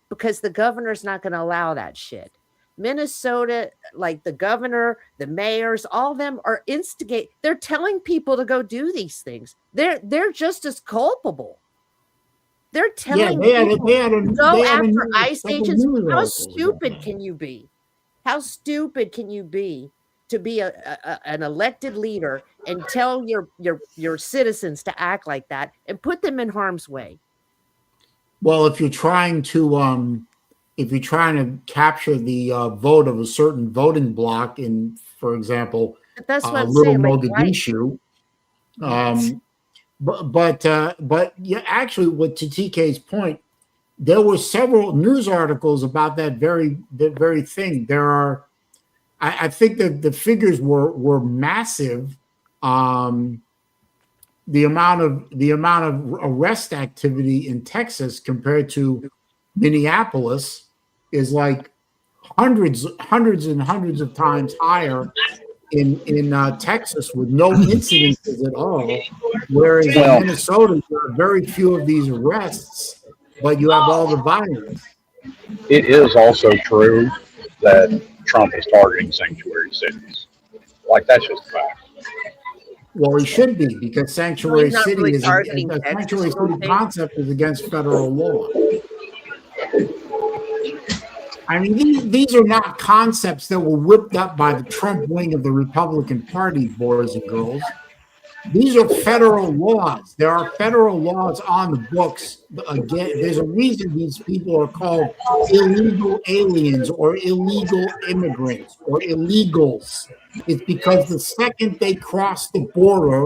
Because the governor's not going to allow that shit. Minnesota, like the governor, the mayors, all of them are they're telling people to go do these things. They're just as culpable. They're telling people to go after ICE agents. How stupid can you be? How stupid can you be to be an elected leader and tell your citizens to act like that and put them in harm's way? Well, if you're trying to capture the vote of a certain voting bloc in, for example, But that's what I'm Little saying. Mogadishu, but yeah, actually, what to TK's point, there were several news articles about that very thing. There are, I think that the figures were massive. The amount of arrest activity in Texas compared to Minneapolis is like hundreds and hundreds of times higher in Texas with no incidences at all, whereas in Minnesota there are very few of these arrests, but you have all the violence. It is also true that Trump is targeting sanctuary cities. Like, that's just a fact. Well, he should be, because sanctuary not city really is targeting the Texas, sanctuary you don't city think? concept is against federal law. I mean, these are not concepts that were whipped up by the Trump wing of the Republican Party, boys and girls. These are federal laws. There are federal laws on the books. Again, there's a reason these people are called illegal aliens or illegal immigrants or illegals. It's because the second they cross the border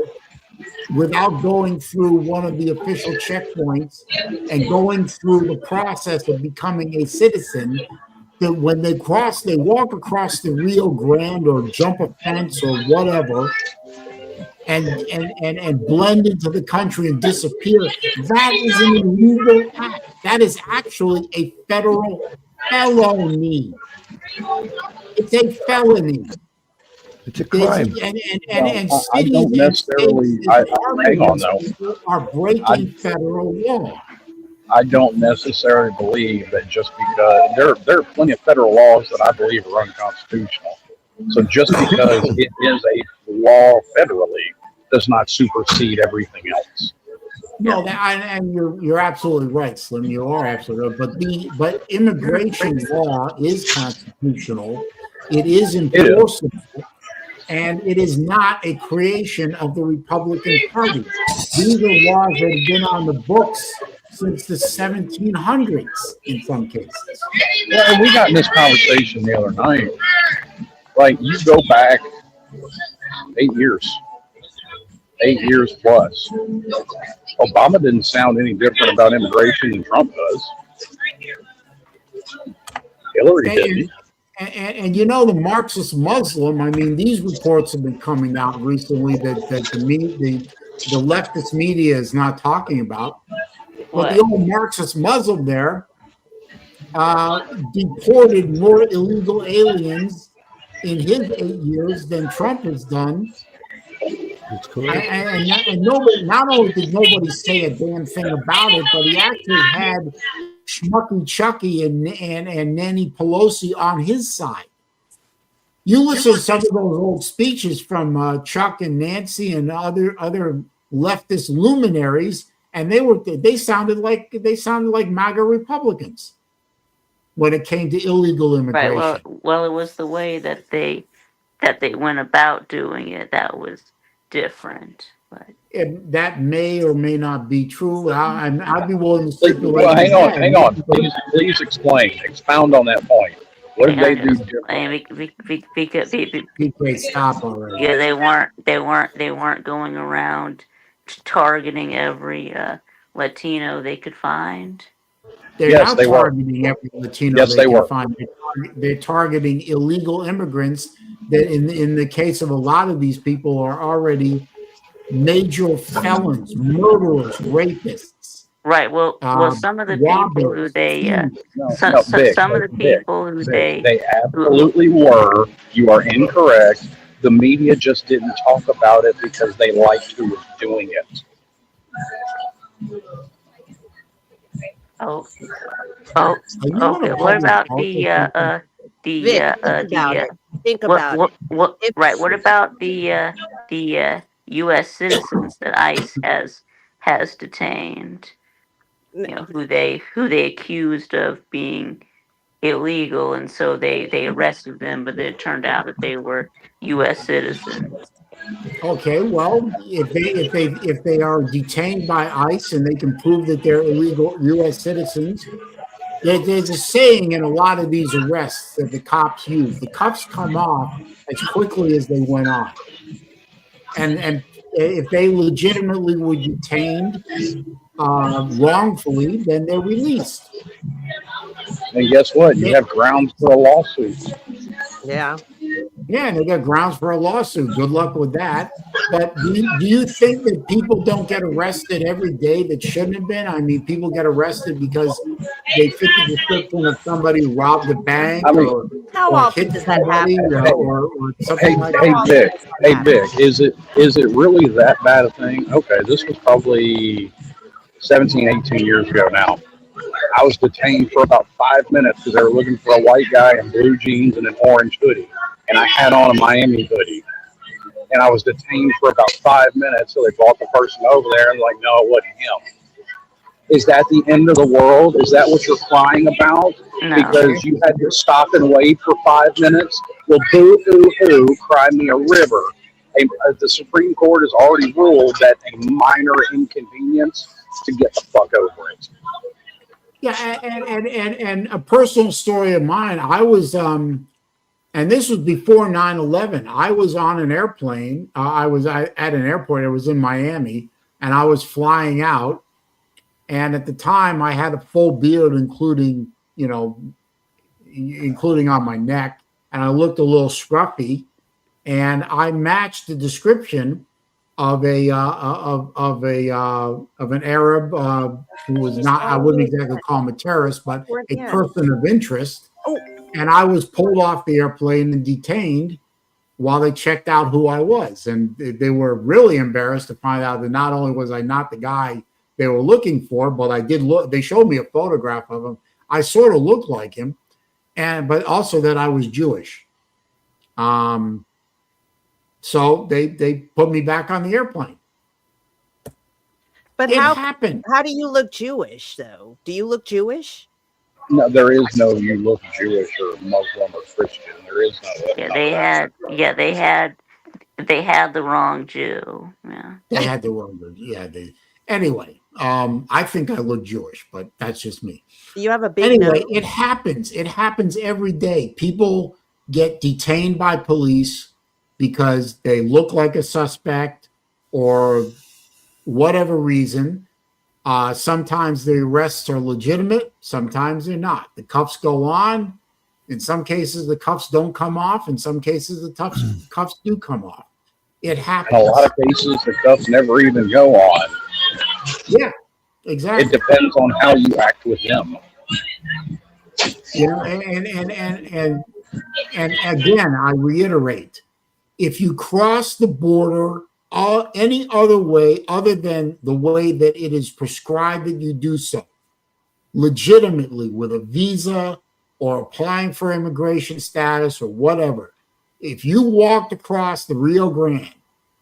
without going through one of the official checkpoints and going through the process of becoming a citizen, that when they walk across the Rio Grande or jump a fence or whatever, and blend into the country and disappear, that is an illegal act. That is actually a federal felony. It's a felony. It's a crime. And I cities don't necessarily. Hang on, though. are breaking federal law. I don't necessarily believe that just because there are plenty of federal laws that I believe are unconstitutional. So just because it is a law federally does not supersede everything else. No, and you're absolutely right, Slim. You are absolutely right. But immigration law is constitutional. It is enforceable, and it is not a creation of the Republican Party. These are laws that have been on the books since the 1700s in some cases. Yeah, and we got in this conversation the other night. Like, you go back 8 years plus. Obama didn't sound any different about immigration than Trump does. Hillary didn't. And the Marxist Muslim, I mean, these reports have been coming out recently that the leftist media is not talking about. But the old Marxist Muslim there deported more illegal aliens in his 8 years than Trump has done. That's correct. And nobody, not only did nobody say a damn thing about it, but he actually had Schmucky Chucky and Nancy Pelosi on his side. You listen to some of those old speeches from Chuck and Nancy and other leftist luminaries, and they sounded like MAGA Republicans when it came to illegal immigration. Right. Well, it was the way that they went about doing it that was different. But that may or may not be true. I'd be willing to stipulate. Well, hang on. Please explain. Expound on that point. What did they do because different? PK, stop already. yeah, they weren't going around targeting every Latino they could find. They're Yes, now they were. targeting every Latino Yes, they they can were. find. They're targeting illegal immigrants that, in the case of a lot of these people, are already major felons, murderers, rapists, Right. Well, some of the people who robbers, they thieves. No, Vic, some of the Vic, people who Vic. they They who absolutely were. You are incorrect. The media just didn't talk about it because they liked who was doing it. oh oh Are you in okay. a What public about park or something? Vic, think about it. Think about it. what If right? What about the U.S. citizens that ICE has detained? You know who they accused of being illegal, and so they arrested them, but it turned out that they were U.S. citizens. Okay, well, if they are detained by ICE and they can prove that they're illegal U.S. citizens, there's a saying in a lot of these arrests that the cops use: the cuffs come off as quickly as they went on, and if they legitimately were detained wrongfully, then they're released. And guess what? You have grounds for a lawsuit. yeah, Yeah, and they got grounds for a lawsuit. Good luck with that. But do you think that people don't get arrested every day that shouldn't have been? I mean, people get arrested because they fit the description of somebody who robbed a bank I mean, how or often hit does that somebody happen? or something like hey that. Vic, hey Yeah. Vic, is it really that bad a thing? Okay, this was probably 17, 18 years ago now. I was detained for about 5 minutes because they were looking for a white guy in blue jeans and an orange hoodie, and I had on a Miami hoodie. And I was detained for about 5 minutes, so they brought the person over there, and like, no, it wasn't him. Is that the end of the world? Is that what you're crying about? No, Because you had to stop and wait for 5 minutes? Well, boo hoo hoo, cry me a river. The Supreme Court has already ruled that a minor inconvenience to get the fuck over it. Yeah, and a personal story of mine. I was and this was before 9/11. I was on an airplane. I was at an airport. I was in Miami, and I was flying out. And at the time, I had a full beard, including on my neck, and I looked a little scruffy. And I matched the description of an Arab who was not. I wouldn't exactly call him a terrorist, but a person of interest. And I was pulled off the airplane and detained while they checked out who I was. And they were really embarrassed to find out that not only was I not the guy they were looking for, but I did look. They showed me a photograph of him. I sort of looked like him, but also that I was Jewish. So they put me back on the airplane. But It how happened. how do you look Jewish though? Do you look Jewish? No, there is no you look Jewish or Muslim or Christian. There is no that. they had the wrong Jew. Yeah. They had the wrong word. Yeah. Anyway, I think I look Jewish, but that's just me. You have a big Anyway, nose. it happens. It happens every day. People get detained by police because they look like a suspect or whatever reason. Sometimes the arrests are legitimate, sometimes they're not. The cuffs go on. In some cases, the cuffs don't come off. In some cases, the cuffs do come off. It happens. In a lot of cases, the cuffs never even go on. Yeah, exactly. It depends on how you act with them. And again, I reiterate, if you cross the border any other way other than the way that it is prescribed that you do so, legitimately with a visa or applying for immigration status or whatever, if you walked across the Rio Grande,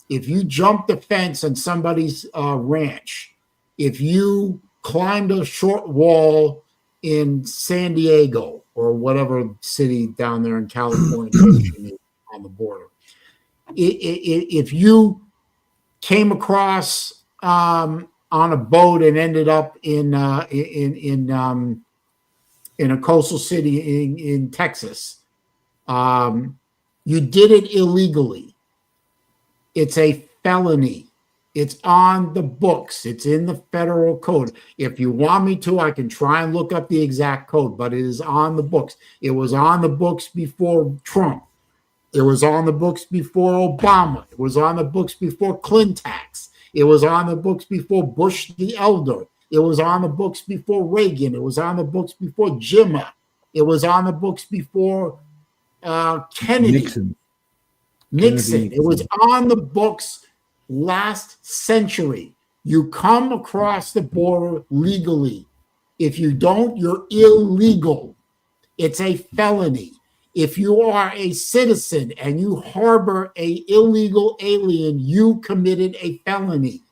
if you jumped the fence on somebody's ranch, if you climbed a short wall in San Diego or whatever city down there in California on the border, if you came across on a boat and ended up in in a coastal city in Texas, you did it illegally. It's a felony. It's on the books. It's in the federal code. If you want me to, I can try and look up the exact code, but it is on the books. It was on the books before Trump. It was on the books before Obama. It was on the books before Clintax. It was on the books before Bush the Elder. It was on the books before Reagan. It was on the books before Jimma. It was on the books before Kennedy. Nixon. It was on the books last century. You come across the border legally. If you don't, you're illegal. It's a felony. If you are a citizen and you harbor an illegal alien, you committed a felony.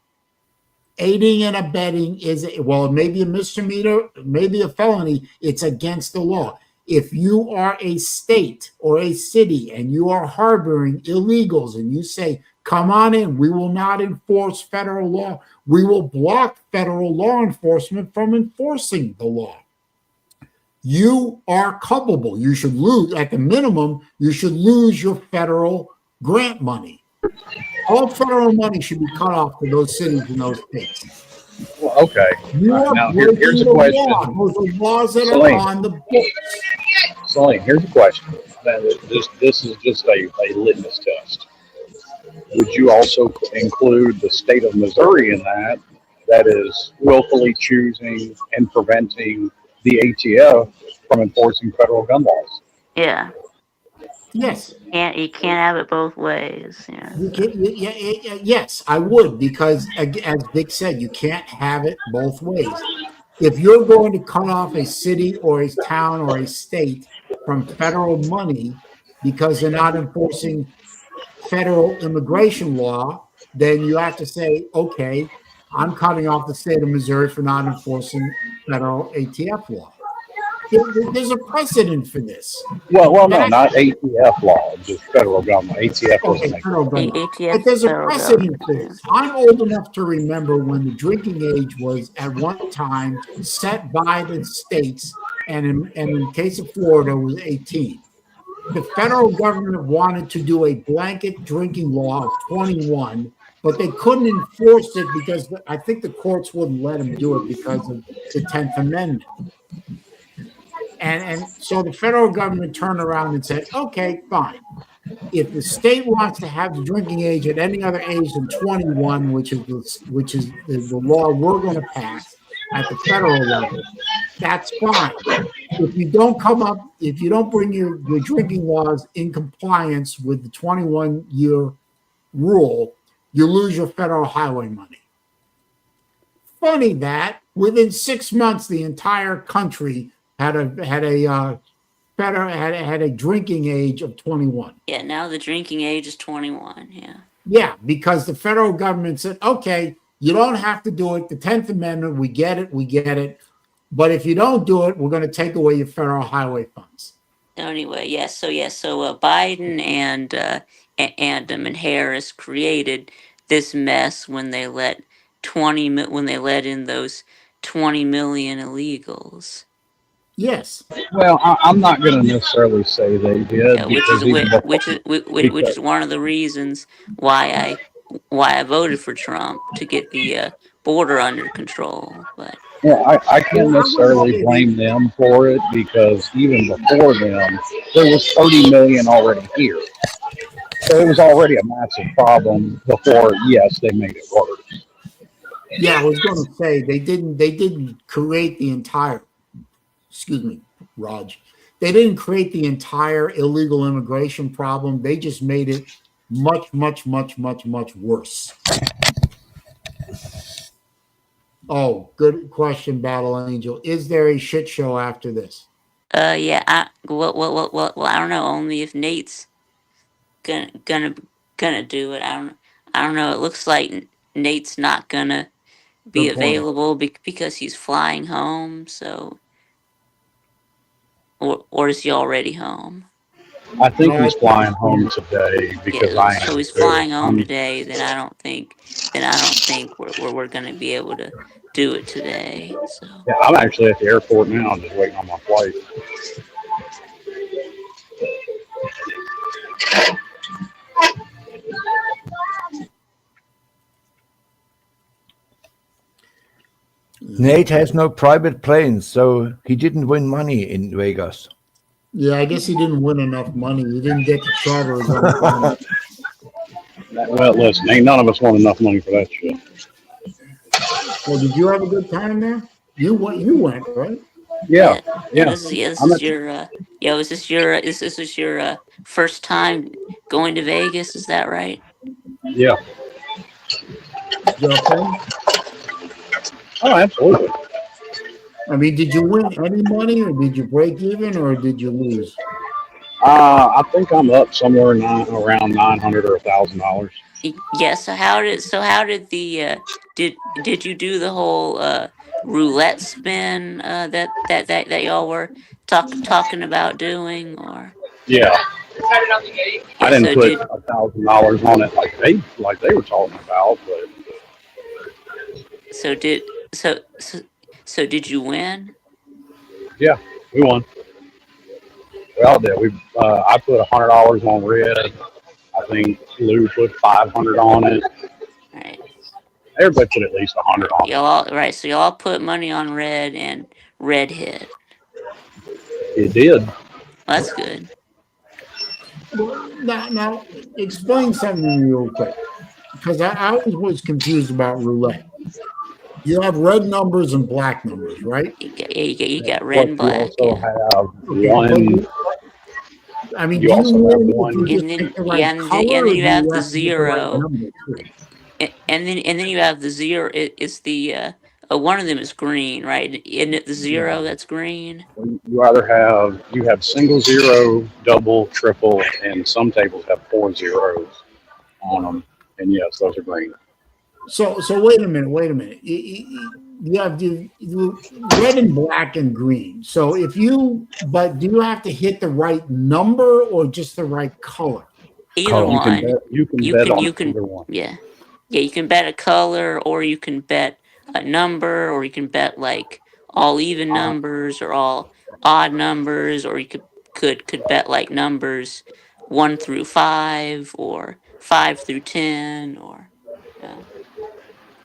Aiding and abetting is, well, it may be a misdemeanor, maybe a felony. It's against the law. If you are a state or a city and you are harboring illegals and you say, come on in, we will not enforce federal law, we will block federal law enforcement from enforcing the law, you are culpable. You should lose, at the minimum, you should lose your federal grant money. All federal money should be cut off to those cities and those states. Well, okay. Now, here's a question. Those are laws that are on the books. Saleen, here's a question. This is just a litmus test. Would you also include the state of Missouri in that? That is willfully choosing and preventing the ATF from enforcing federal gun laws. Yeah. Yes. You can't have it both ways. Yeah. Yes, I would, because as Vic said, you can't have it both ways. If you're going to cut off a city or a town or a state from federal money because they're not enforcing federal immigration law, then you have to say, okay, I'm cutting off the state of Missouri for not enforcing federal ATF law. There's a precedent for this. Well, no, not ATF law, just federal government. ATF doesn't make federal government. ATF But there's a federal precedent for government. this. I'm old enough to remember when the drinking age was at one time set by the states, and in case of Florida, was 18. The federal government wanted to do a blanket drinking law of 21, but they couldn't enforce it because I think the courts wouldn't let them do it because of the 10th Amendment. And so the federal government turned around and said, okay, fine. If the state wants to have the drinking age at any other age than 21, which is the law we're going to pass at the federal level, that's fine. If you don't bring your drinking laws in compliance with the 21-year rule, you lose your federal highway money. Funny that within 6 months, the entire country had a drinking age of 21. Yeah, now the drinking age is 21. Yeah. Yeah, because the federal government said, okay, you don't have to do it. The 10th Amendment, we get it. But if you don't do it, we're going to take away your federal highway funds. Anyway, yes. So Biden and Harris created this mess when they let in those 20 million illegals. Yes. Well, I'm not going to necessarily say they did, Yeah, which is one of the reasons why I voted for Trump, to get the border under control. But yeah, I can't necessarily blame them for it, because even before them, there was 30 million already here. So it was already a massive problem before, yes, they made it worse. Yeah, I was going to say they didn't create the entire. Excuse me, Raj. They didn't create the entire illegal immigration problem. They just made it much, much, much, much, much worse. Oh, good question, Battle Angel. Is there a shit show after this? yeah, I don't know. Only if Nate's gonna do it. I don't know. It looks like Nate's not gonna be available because he's flying home. So, or is he already home? I think he's flying home today, because so he's flying home today. Then I don't think we're going to be able to do it today. So Yeah, I'm actually at the airport now. I'm just waiting on my flight. Nate has no private planes, so he didn't win money in Vegas. Yeah, I guess he didn't win enough money. He didn't get to charter his own plane. Well, listen, ain't none of us want enough money for that shit. Well, did you have a good time there? You went, right? Yeah, yeah. this is I'm at- your is this your first time going to Vegas? Is that right? Yeah. Did you have fun? Oh, absolutely. I mean, did you win any money, or did you break even, or did you lose? I think I'm up somewhere around $900 or $1,000. Yes. How did the did you do the whole roulette spin that y'all were talking about doing, or Yeah, I yeah? didn't So put did $1,000 on it like they were talking about, but so did so so so did you win? yeah, we won. We all did. I put $100 on red. I think Lou put 500 on it. Right. Everybody put at least 100 on it. Y'all right. So y'all put money on red, and red hit. It did. Well, that's good. Now, explain something to me real quick, because I always was confused about roulette. You have red numbers and black numbers, right? You got red and Plus, black. you also Yeah. have Okay, one. I mean, You do you also have win one. if you And just then pick the yeah, right color, and or then do you have you the have to get the right zero. number too? And then you have the zero. It's the one of them is green, right? Isn't it the zero that's green? You have single zero, double, triple, and some tables have 4 zeros on them. And yes, those are green. So wait a minute. You have the red and black and green. So but do you have to hit the right number or just the right color? Either You can one. bet on You can either one. yeah. You can bet a color, or you can bet a number, or you can bet like all even numbers or all odd numbers, or you could bet like numbers 1 through 5 or 5 through 10, or yeah.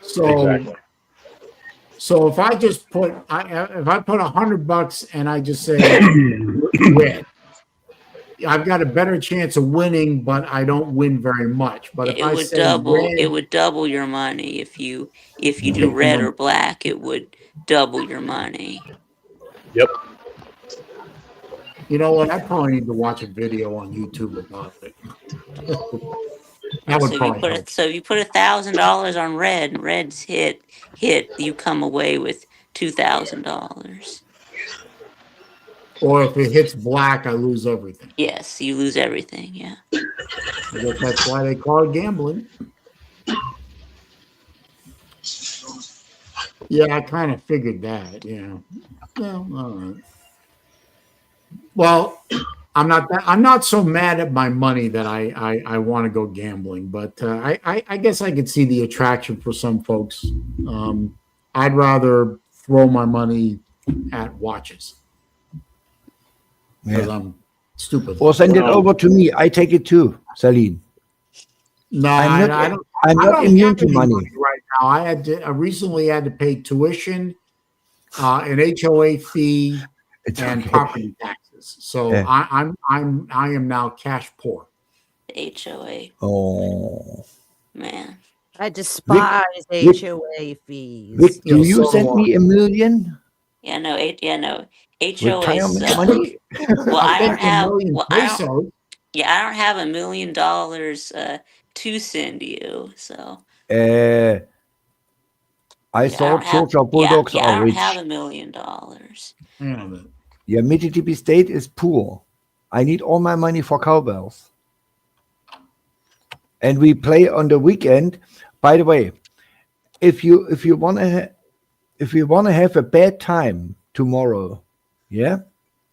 So Exactly. so if I just put if I put $100 and I just say red, I've got a better chance of winning, but I don't win very much. But Yeah, if I say it red, would double your money if you do pick the red or number. black. It would double your money. Yep. You know what? I probably need to watch a video on YouTube about it. Yeah, That would probably help. if you put $1,000 on red, and red's hit, you come away with $2,000. Or if it hits black, I lose everything. Yes, you lose everything. Yeah. I guess that's why they call it gambling. Yeah, I kind of figured that. Yeah. Well, all right. Well, I'm not so mad at my money that I want to go gambling, but I guess I could see the attraction for some folks. I'd rather throw my money at watches because I'm stupid. Or send it over to me. I take it too, Saleen. No, I'm I don't. I'm I not don't immune have to any money. right now. I recently had to pay tuition, an HOA fee, It's and okay. property taxes. So Yeah. I am now cash poor. HOA, Oh, man. I despise Vic- HOA fees. Vic, Yeah, do you so send do me $1 million Yeah, no, HOA retirement suck. money? Well, I'll I don't take a have. million Well, pesos. I don't have $1 million to send you. So I yeah, I thought don't have. Georgia Bulldogs I are don't rich. have $1 million. Hang on a minute. Yeah, Mississippi State is poor. I need all my money for cowbells. And we play on the weekend. By the way, if you wanna have a bad time tomorrow, yeah,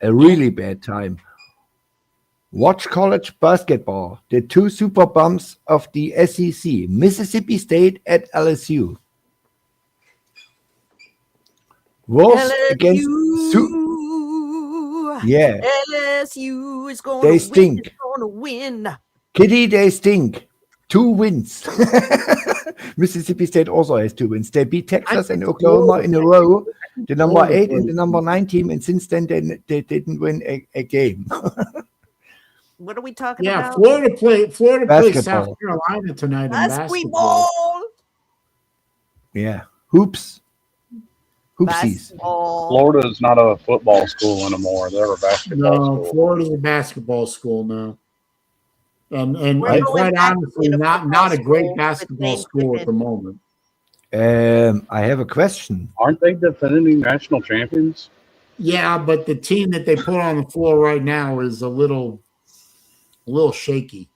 a really bad time, watch college basketball. The two super bums of the SEC, Mississippi State at LSU. was against yeah. LSU is going They to win. stink. It's going to win. Kitty, they stink. 2 wins. Mississippi State also has 2 wins. They beat Texas and Oklahoma in a row, the number 8 and the number 9 team, and since then they didn't win a game. What are we talking Yeah, about? Florida plays Basketball. South Carolina tonight in basketball. Basketball. Yeah. Hoopsies. Basketball. Florida is not a football school anymore. They're a basketball No, school. Florida's a basketball school now. And We're going quite back honestly, to a not football a great school with basketball Lane school at Kiffin. the moment. I have a question. Aren't they defending national champions? Yeah, but the team that they put on the floor right now is a little shaky.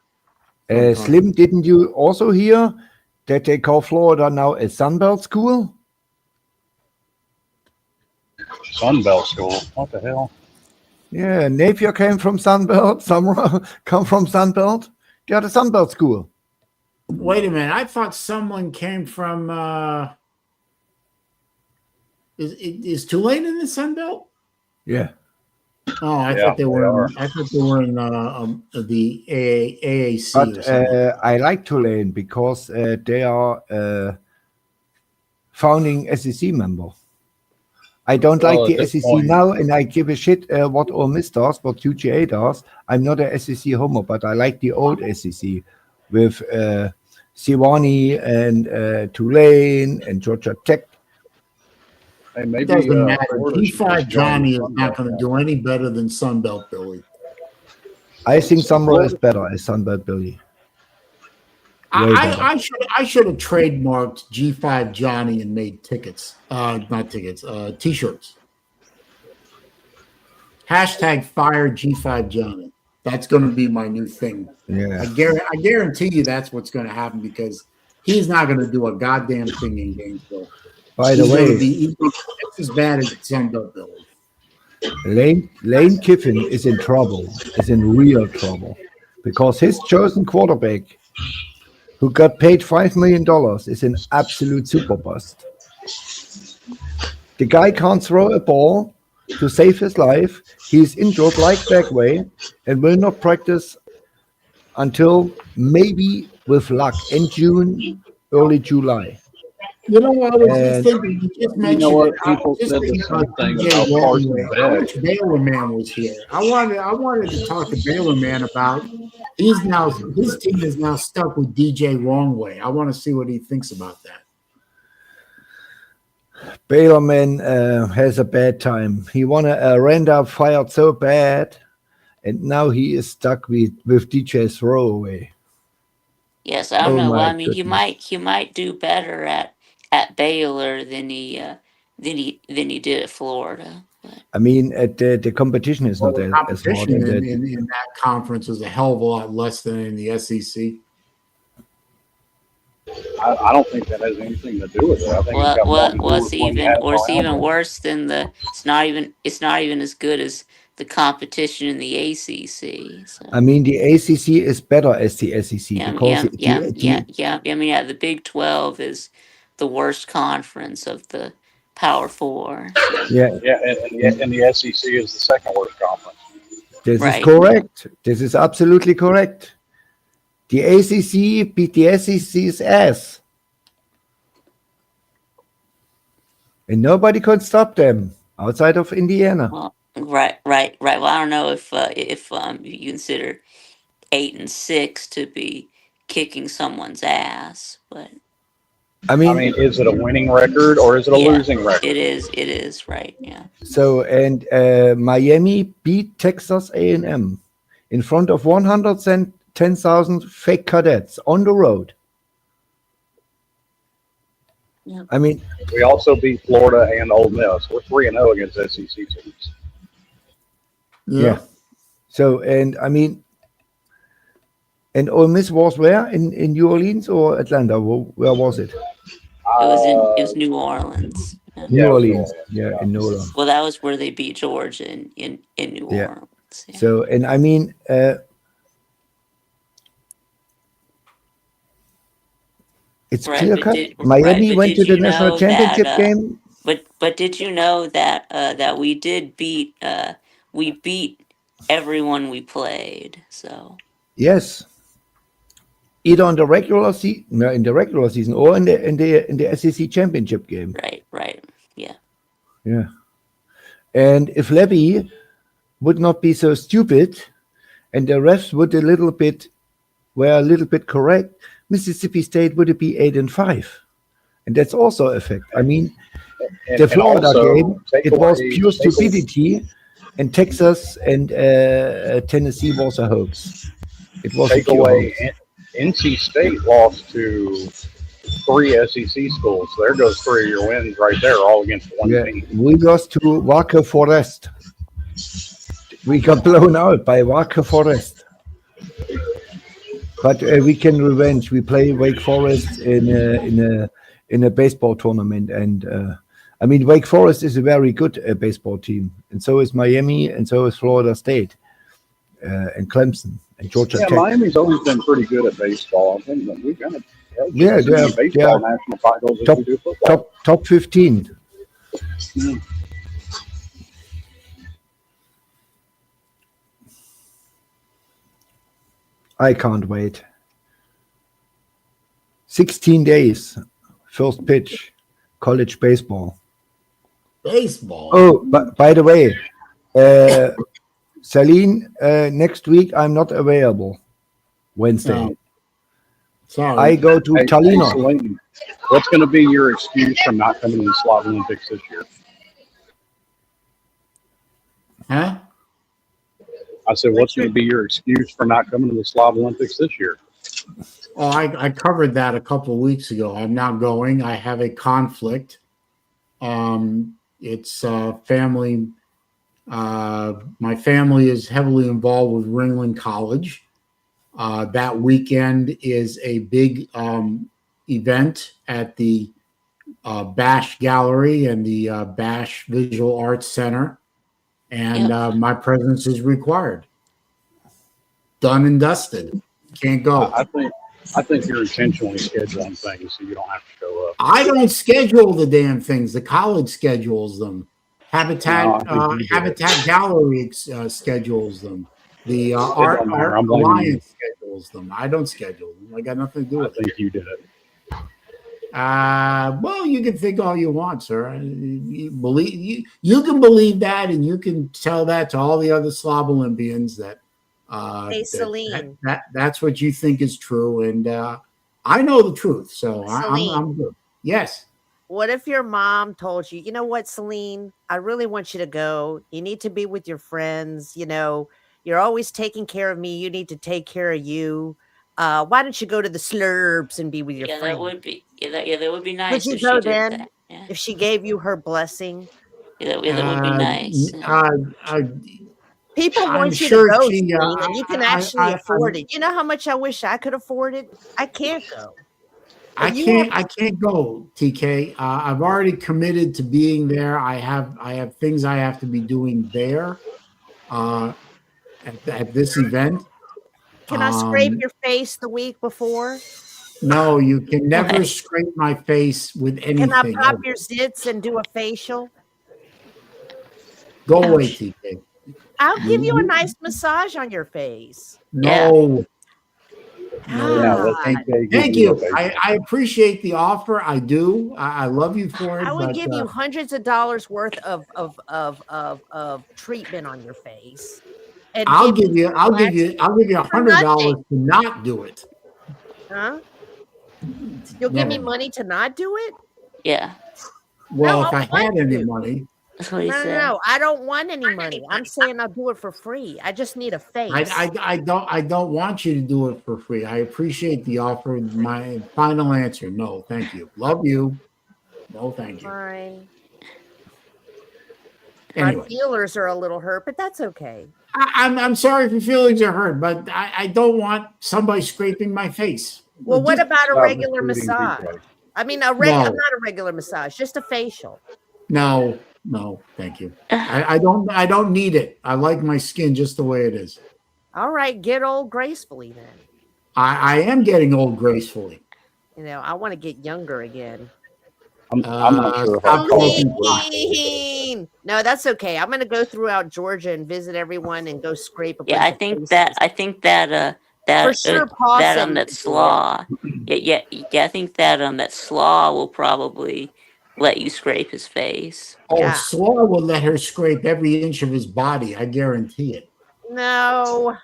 Slim, didn't you also hear that they call Florida now a Sunbelt school? Sunbelt school. What the hell? Yeah, Napier came from Sunbelt. Some come from Sunbelt. They are the Sunbelt school. Wait a minute. I thought someone came from is Tulane in the Sun Belt? Yeah. Oh, I Yeah, thought they were. they I thought they were in the AAC or But something. I like Tulane because they are founding SEC member. I don't Well, like at the this SEC point- now, and I give a shit what Ole Miss does, what UGA does. I'm not a SEC homer, but I like the old SEC with Sewanee and Tulane and Georgia Tech. Hey, It maybe doesn't matter. Florida should G5 just join Johnny the is Sun not Belt going to now. do any better than Sun Belt Billy. I think Sunbelt is better as Sunbelt Billy. Way better. I should have trademarked G5 Johnny and made tickets. Not tickets, t-shirts. Hashtag fire G5 Johnny. That's going to be my new thing. Yeah. I guarantee you that's what's going to happen because he's not going to do a goddamn thing in Gainesville. By the He's way, gonna be he's just as bad as Sunbelt Billy. Lane Kiffin is in trouble, is in real trouble, because his chosen quarterback, who got paid $5 million, is an absolute super bust. The guy can't throw a ball to save his life. He's injured like Bagway and will not practice until maybe, with luck, in June, early July. You know what? I was just And- thinking. You just mentioned know what? it. People Just said the thinking same about thing DJ about Carson Longley. Beck. I wish Baylor Man was here. I wanted to talk to Baylor Man about. His team is now stuck with DJ Longway. I want to see what he thinks about that. Baylorman has a bad time. He wanted Randa fired so bad, and now he is stuck with DJ Throwaway. Yes, I don't Oh know. Well, my I mean, goodness. he might do better at Baylor than he did at Florida. But I mean, the competition is not The as hard. competition And in that conference is a hell of a lot less than in the E SEC. I don't think that has anything to do with it. I think it's got more to do what's with what he even has or it's around even him. worse than it's not even as good as the competition in the ACC. So I mean, the ACC is better as the SEC because I mean, the Big 12 is the worst conference of the Power Four. So. yeah, Yeah, and the SEC is the second worst conference. this Right. is correct. This is absolutely correct. The ACC beat the SEC's ass, and nobody could stop them outside of Indiana. Well, right. Well, I don't know if you consider 8 and 6 to be kicking someone's ass, but I I mean, mean, is it a winning record or is it a Yeah, losing record? it is right. Yeah. so and Miami beat Texas A&M in front of 110,000 fake cadets on the road. Yeah. I mean, We also beat Florida and Ole Miss. We're 3-0 against SEC teams. yeah. So, and I mean, and Ole Miss was where? In New Orleans or Atlanta? Where was it? It was New Orleans. Yeah. New Yeah, Orleans. yeah. Yeah, in New Orleans. Well, that was where they beat Georgia in New Yeah. Orleans. Yeah. So, and I mean, it's Right, clear but cut. did- Miami but went did to the you national know championship that, game. But did you know that that we did beat we beat everyone we played? So Yes, either on the regular season, no, in the regular season, or in the SEC championship game. right, yeah. Yeah, and if Levy would not be so stupid, and the refs would were a little bit correct, Mississippi State would be 8-5, and that's also a fact. I mean, the Florida also, game, it was pure stupidity, and Texas and Tennessee was a hoax. It was a Take pure away, hoax. NC State lost to 3 SEC schools. So there goes 3 of your wins right there, all against one Yeah, team. we lost to Wake Forest. We got blown out by Wake Forest. But we can revenge. We play Wake Forest in a baseball tournament, and I mean Wake Forest is a very good baseball team, and so is Miami, and so is Florida State, and Clemson, and Georgia Yeah, Tech. Miami's always been pretty good at baseball. I think that we've got a Yeah, baseball national titles as we do football. top 15. Mm. I can't wait. 16 days, first pitch, college baseball. Baseball. Oh, but by the way, Saleen, next week I'm not available. Wednesday. No. Sorry. I go to Hey, Talino. Saleen, what's going to be your excuse for not coming to the Slav Olympics this year? Huh? I said, what's going to be your excuse for not coming to the Slav Olympics this year? Oh, I covered that a couple of weeks ago. I'm not going. I have a conflict. It's family. My family is heavily involved with Ringling College. That weekend is a big event at the Bash Gallery and the Bash Visual Arts Center, and my presence is required. Done and dusted. Can't go. I think you're intentionally scheduling things so you don't have to show up. I don't schedule the damn things. The college schedules them. Habitat Gallery schedules them. The Art Alliance schedules them. I don't schedule them. I got nothing to do with it. I think you did it. Well, you can think all you want, sir. You can believe that, and you can tell that to all the other Slav Olympians that Hey, Saleen. that's what you think is true, and I know the truth, so I'm good. Yes. What if your mom told you, you know what, Saleen, I really want you to go. You need to be with your friends. You know, you're always taking care of me. You need to take care of you. Why don't you go to the Slurbs and be with your friends? That would be that would be nice. Would you if go she did then? that. Yeah. If she gave you her blessing? That would be nice. People I'm want you sure to go, she, Saleen, and you can actually afford it. You know how much I wish I could afford it? I can't go. I can't go, TK. I've already committed to being there. I have things I have to be doing there at this event. Can I scrape your face the week before? No, you can never scrape my face with anything. Can I pop your zits and do a facial? Go away, TK. I'll give you a nice massage on your face. No. No, Thank you. I appreciate the offer. I do. I love you for it. I would give you hundreds of dollars worth of treatment on your face. And I'll give you $100 to not do it. Huh? You'll give me money to not do it? Yeah. Well, if I had any money. That's what he said. No, I don't want any money. I'm saying I'll do it for free. I just need a face. I don't want you to do it for free. I appreciate the offer. My final answer, no, thank you. Love you. No, thank you. Fine. Anyway. My feelers are a little hurt, but that's okay. I'm sorry if your feelings are hurt, but I don't want somebody scraping my face. Well, what about a regular massage? I mean, not a regular massage, just a facial. No, thank you. I don't need it. I like my skin just the way it is. All right, get old gracefully then. I am getting old gracefully. You know, I want to get younger again. I'm not sure if stop I'd call it smoking pot. Celine! No, that's okay. I'm gonna go throughout Georgia and visit everyone and go scrape a bunch Yeah, I of think faces. that For that sure, Paul that said he that could do it. slaw. Yeah. I think that that slaw will probably let you scrape his face. Oh, Yeah. Slaw will let her scrape every inch of his body. I guarantee it. No.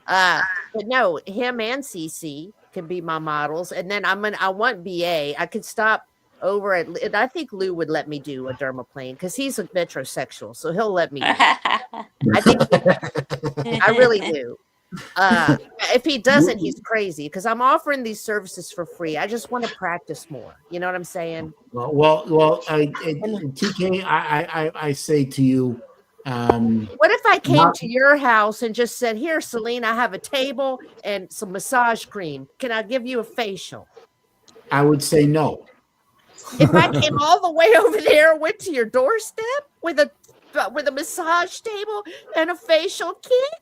But no, him and CC can be my models, and then I want BA. I could stop over at. And I think Lou would let me do a dermaplane because he's a metrosexual, so he'll let me do it. I think I really do. If he doesn't, he's crazy because I'm offering these services for free. I just want to practice more. You know what I'm saying? TK, I say to you, What if I came to your house and just said, "Here, Celine, I have a table and some massage cream. Can I give you a facial?" I would say no. If I came all the way over there, went to your doorstep with a massage table and a facial kit,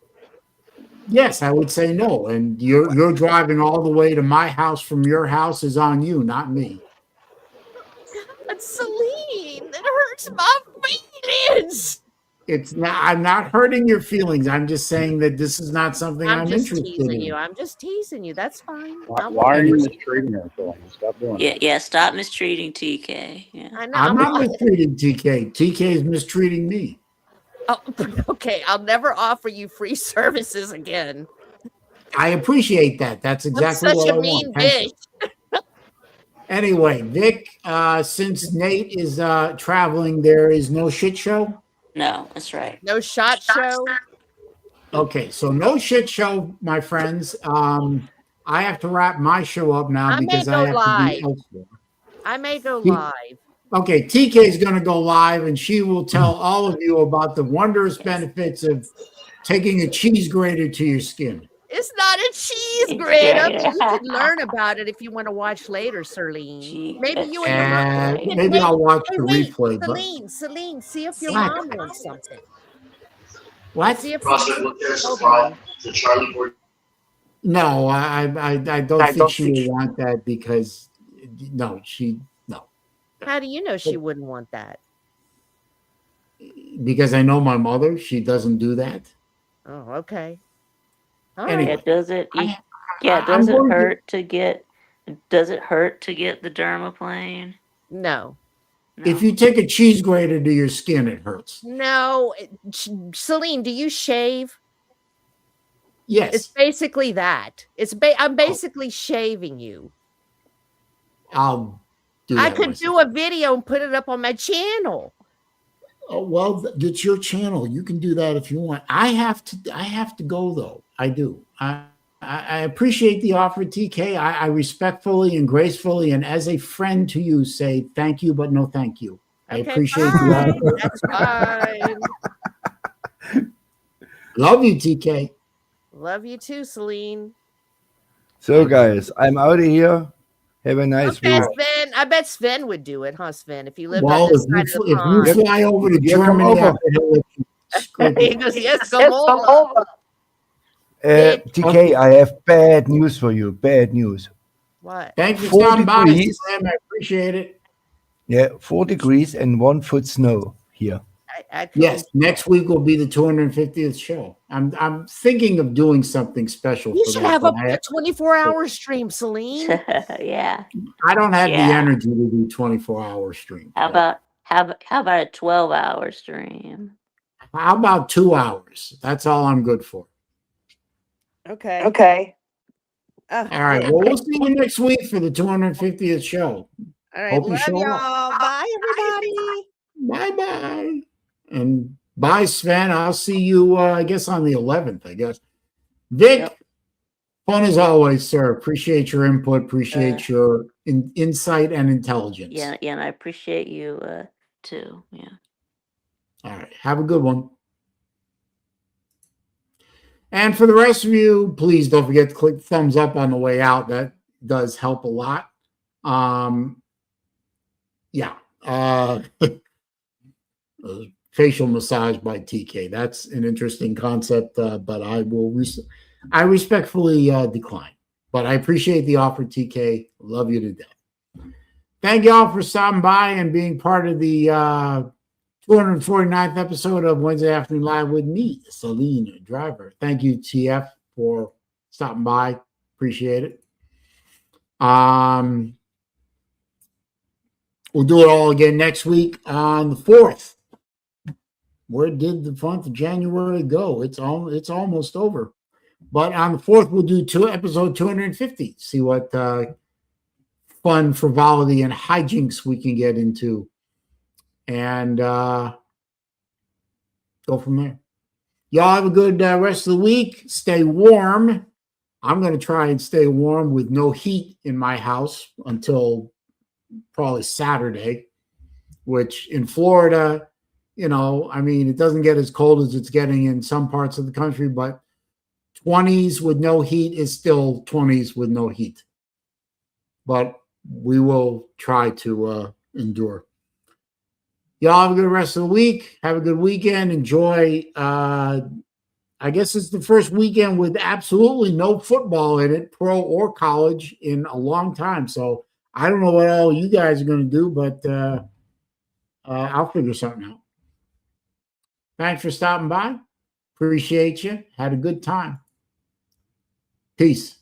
Yes, I would say no. And you're driving all the way to my house from your house is on you, not me. but Celine, that hurts my feelings. It's not. I'm not hurting your feelings. I'm just saying that this is not something I'm just interested teasing in. you. I'm just teasing you. That's fine. Why are you mistreating her, Phil? Stop doing it. Yeah. Stop mistreating TK. Yeah. I know. I'm not mistreating TK. TK is mistreating me. Oh, okay, I'll never offer you free services again. I appreciate that. That's exactly I'm such what a I mean want. Thank bitch. you. Anyway, Vic, since Nate is traveling, there is no shit show. No, that's right. No shot show. Okay, so no shit show, my friends. I have to wrap my show up now I may because go I have live. to be elsewhere. I may go live. Okay, TK is going to go live, and she will tell all of you about the wondrous benefits of taking a cheese grater to your skin. It's not a cheese grater. Yeah. You can learn about it if you want to watch later, Celine. Maybe you and your mom. And maybe I'll watch the replay. Celine, see if your mom wants something. What? See if No, I don't think she will want that because no. How do you know she wouldn't want that? Because I know my mother, she doesn't do that. Oh, okay. All Anyway, right. Yeah, does it? Does it hurt to get? Does it hurt to get the dermaplane? No. If you take a cheese grater to your skin, it hurts. No. Celine, do you shave? Yes. It's basically that. I'm basically shaving you. I'll do that. I could do a video and put it up on my channel. Oh, well, it's your channel. You can do that if you want. I have to go though. I do. I appreciate the offer, TK. I respectfully and gracefully and as a friend to you say thank you, but no thank you. I appreciate the offer. That's fine. Love you, TK. Love you too, Celine. So, guys, I'm out of here. Have a nice week. I bet Sven would do it, huh, Sven? If you lived well, on this side of the if pond. you fly over to Germany, He goes, yes, come over. TK, I have bad news for you. Bad news. What? Thank you, 4 stopping by, degrees. Sam. I appreciate it. Yeah, 4 degrees and 1 foot snow here. Yes, next week will be the 250th show. I'm thinking of doing something special. You for should that, have but a 24-hour stream, Celine. Yeah. I don't have the energy to do 24-hour stream. How about a 12-hour stream? How about 2 hours? That's all I'm good for. Okay. All right. Well, we'll see you next week for the 250th show. All right. Hope you Love show y'all. up. Bye, everybody. Bye-bye. And bye, Sven. I'll see you, I guess, on the 11th, I guess. Vic, fun as always, sir. Appreciate your input. Appreciate your insight and intelligence. Yeah, and I appreciate you too. Yeah. All right. Have a good one. And for the rest of you, please don't forget to click thumbs up on the way out. That does help a lot. Facial massage by TK. That's an interesting concept, but I respectfully decline. But I appreciate the offer, TK. Love you to death. Thank y'all for stopping by and being part of the 249th episode of Wednesday Afternoon Live with me, SaleenDriver. Thank you, TF, for stopping by. Appreciate it. We'll do it all again next week on the 4th. Where did the month of January go? It's almost over. But on the 4th, we'll do episode 250. See what fun, frivolity, and hijinks we can get into. And go from there. Y'all have a good rest of the week. Stay warm. I'm going to try and stay warm with no heat in my house until probably Saturday, which in Florida, you know, I mean, it doesn't get as cold as it's getting in some parts of the country, but 20s with no heat is still 20s with no heat. But we will try to endure. Y'all have a good rest of the week. Have a good weekend. Enjoy. I guess it's the first weekend with absolutely no football in it, pro or college, in a long time. So I don't know what all you guys are going to do, but I'll figure something out. Thanks for stopping by. Appreciate you. Had a good time. Peace.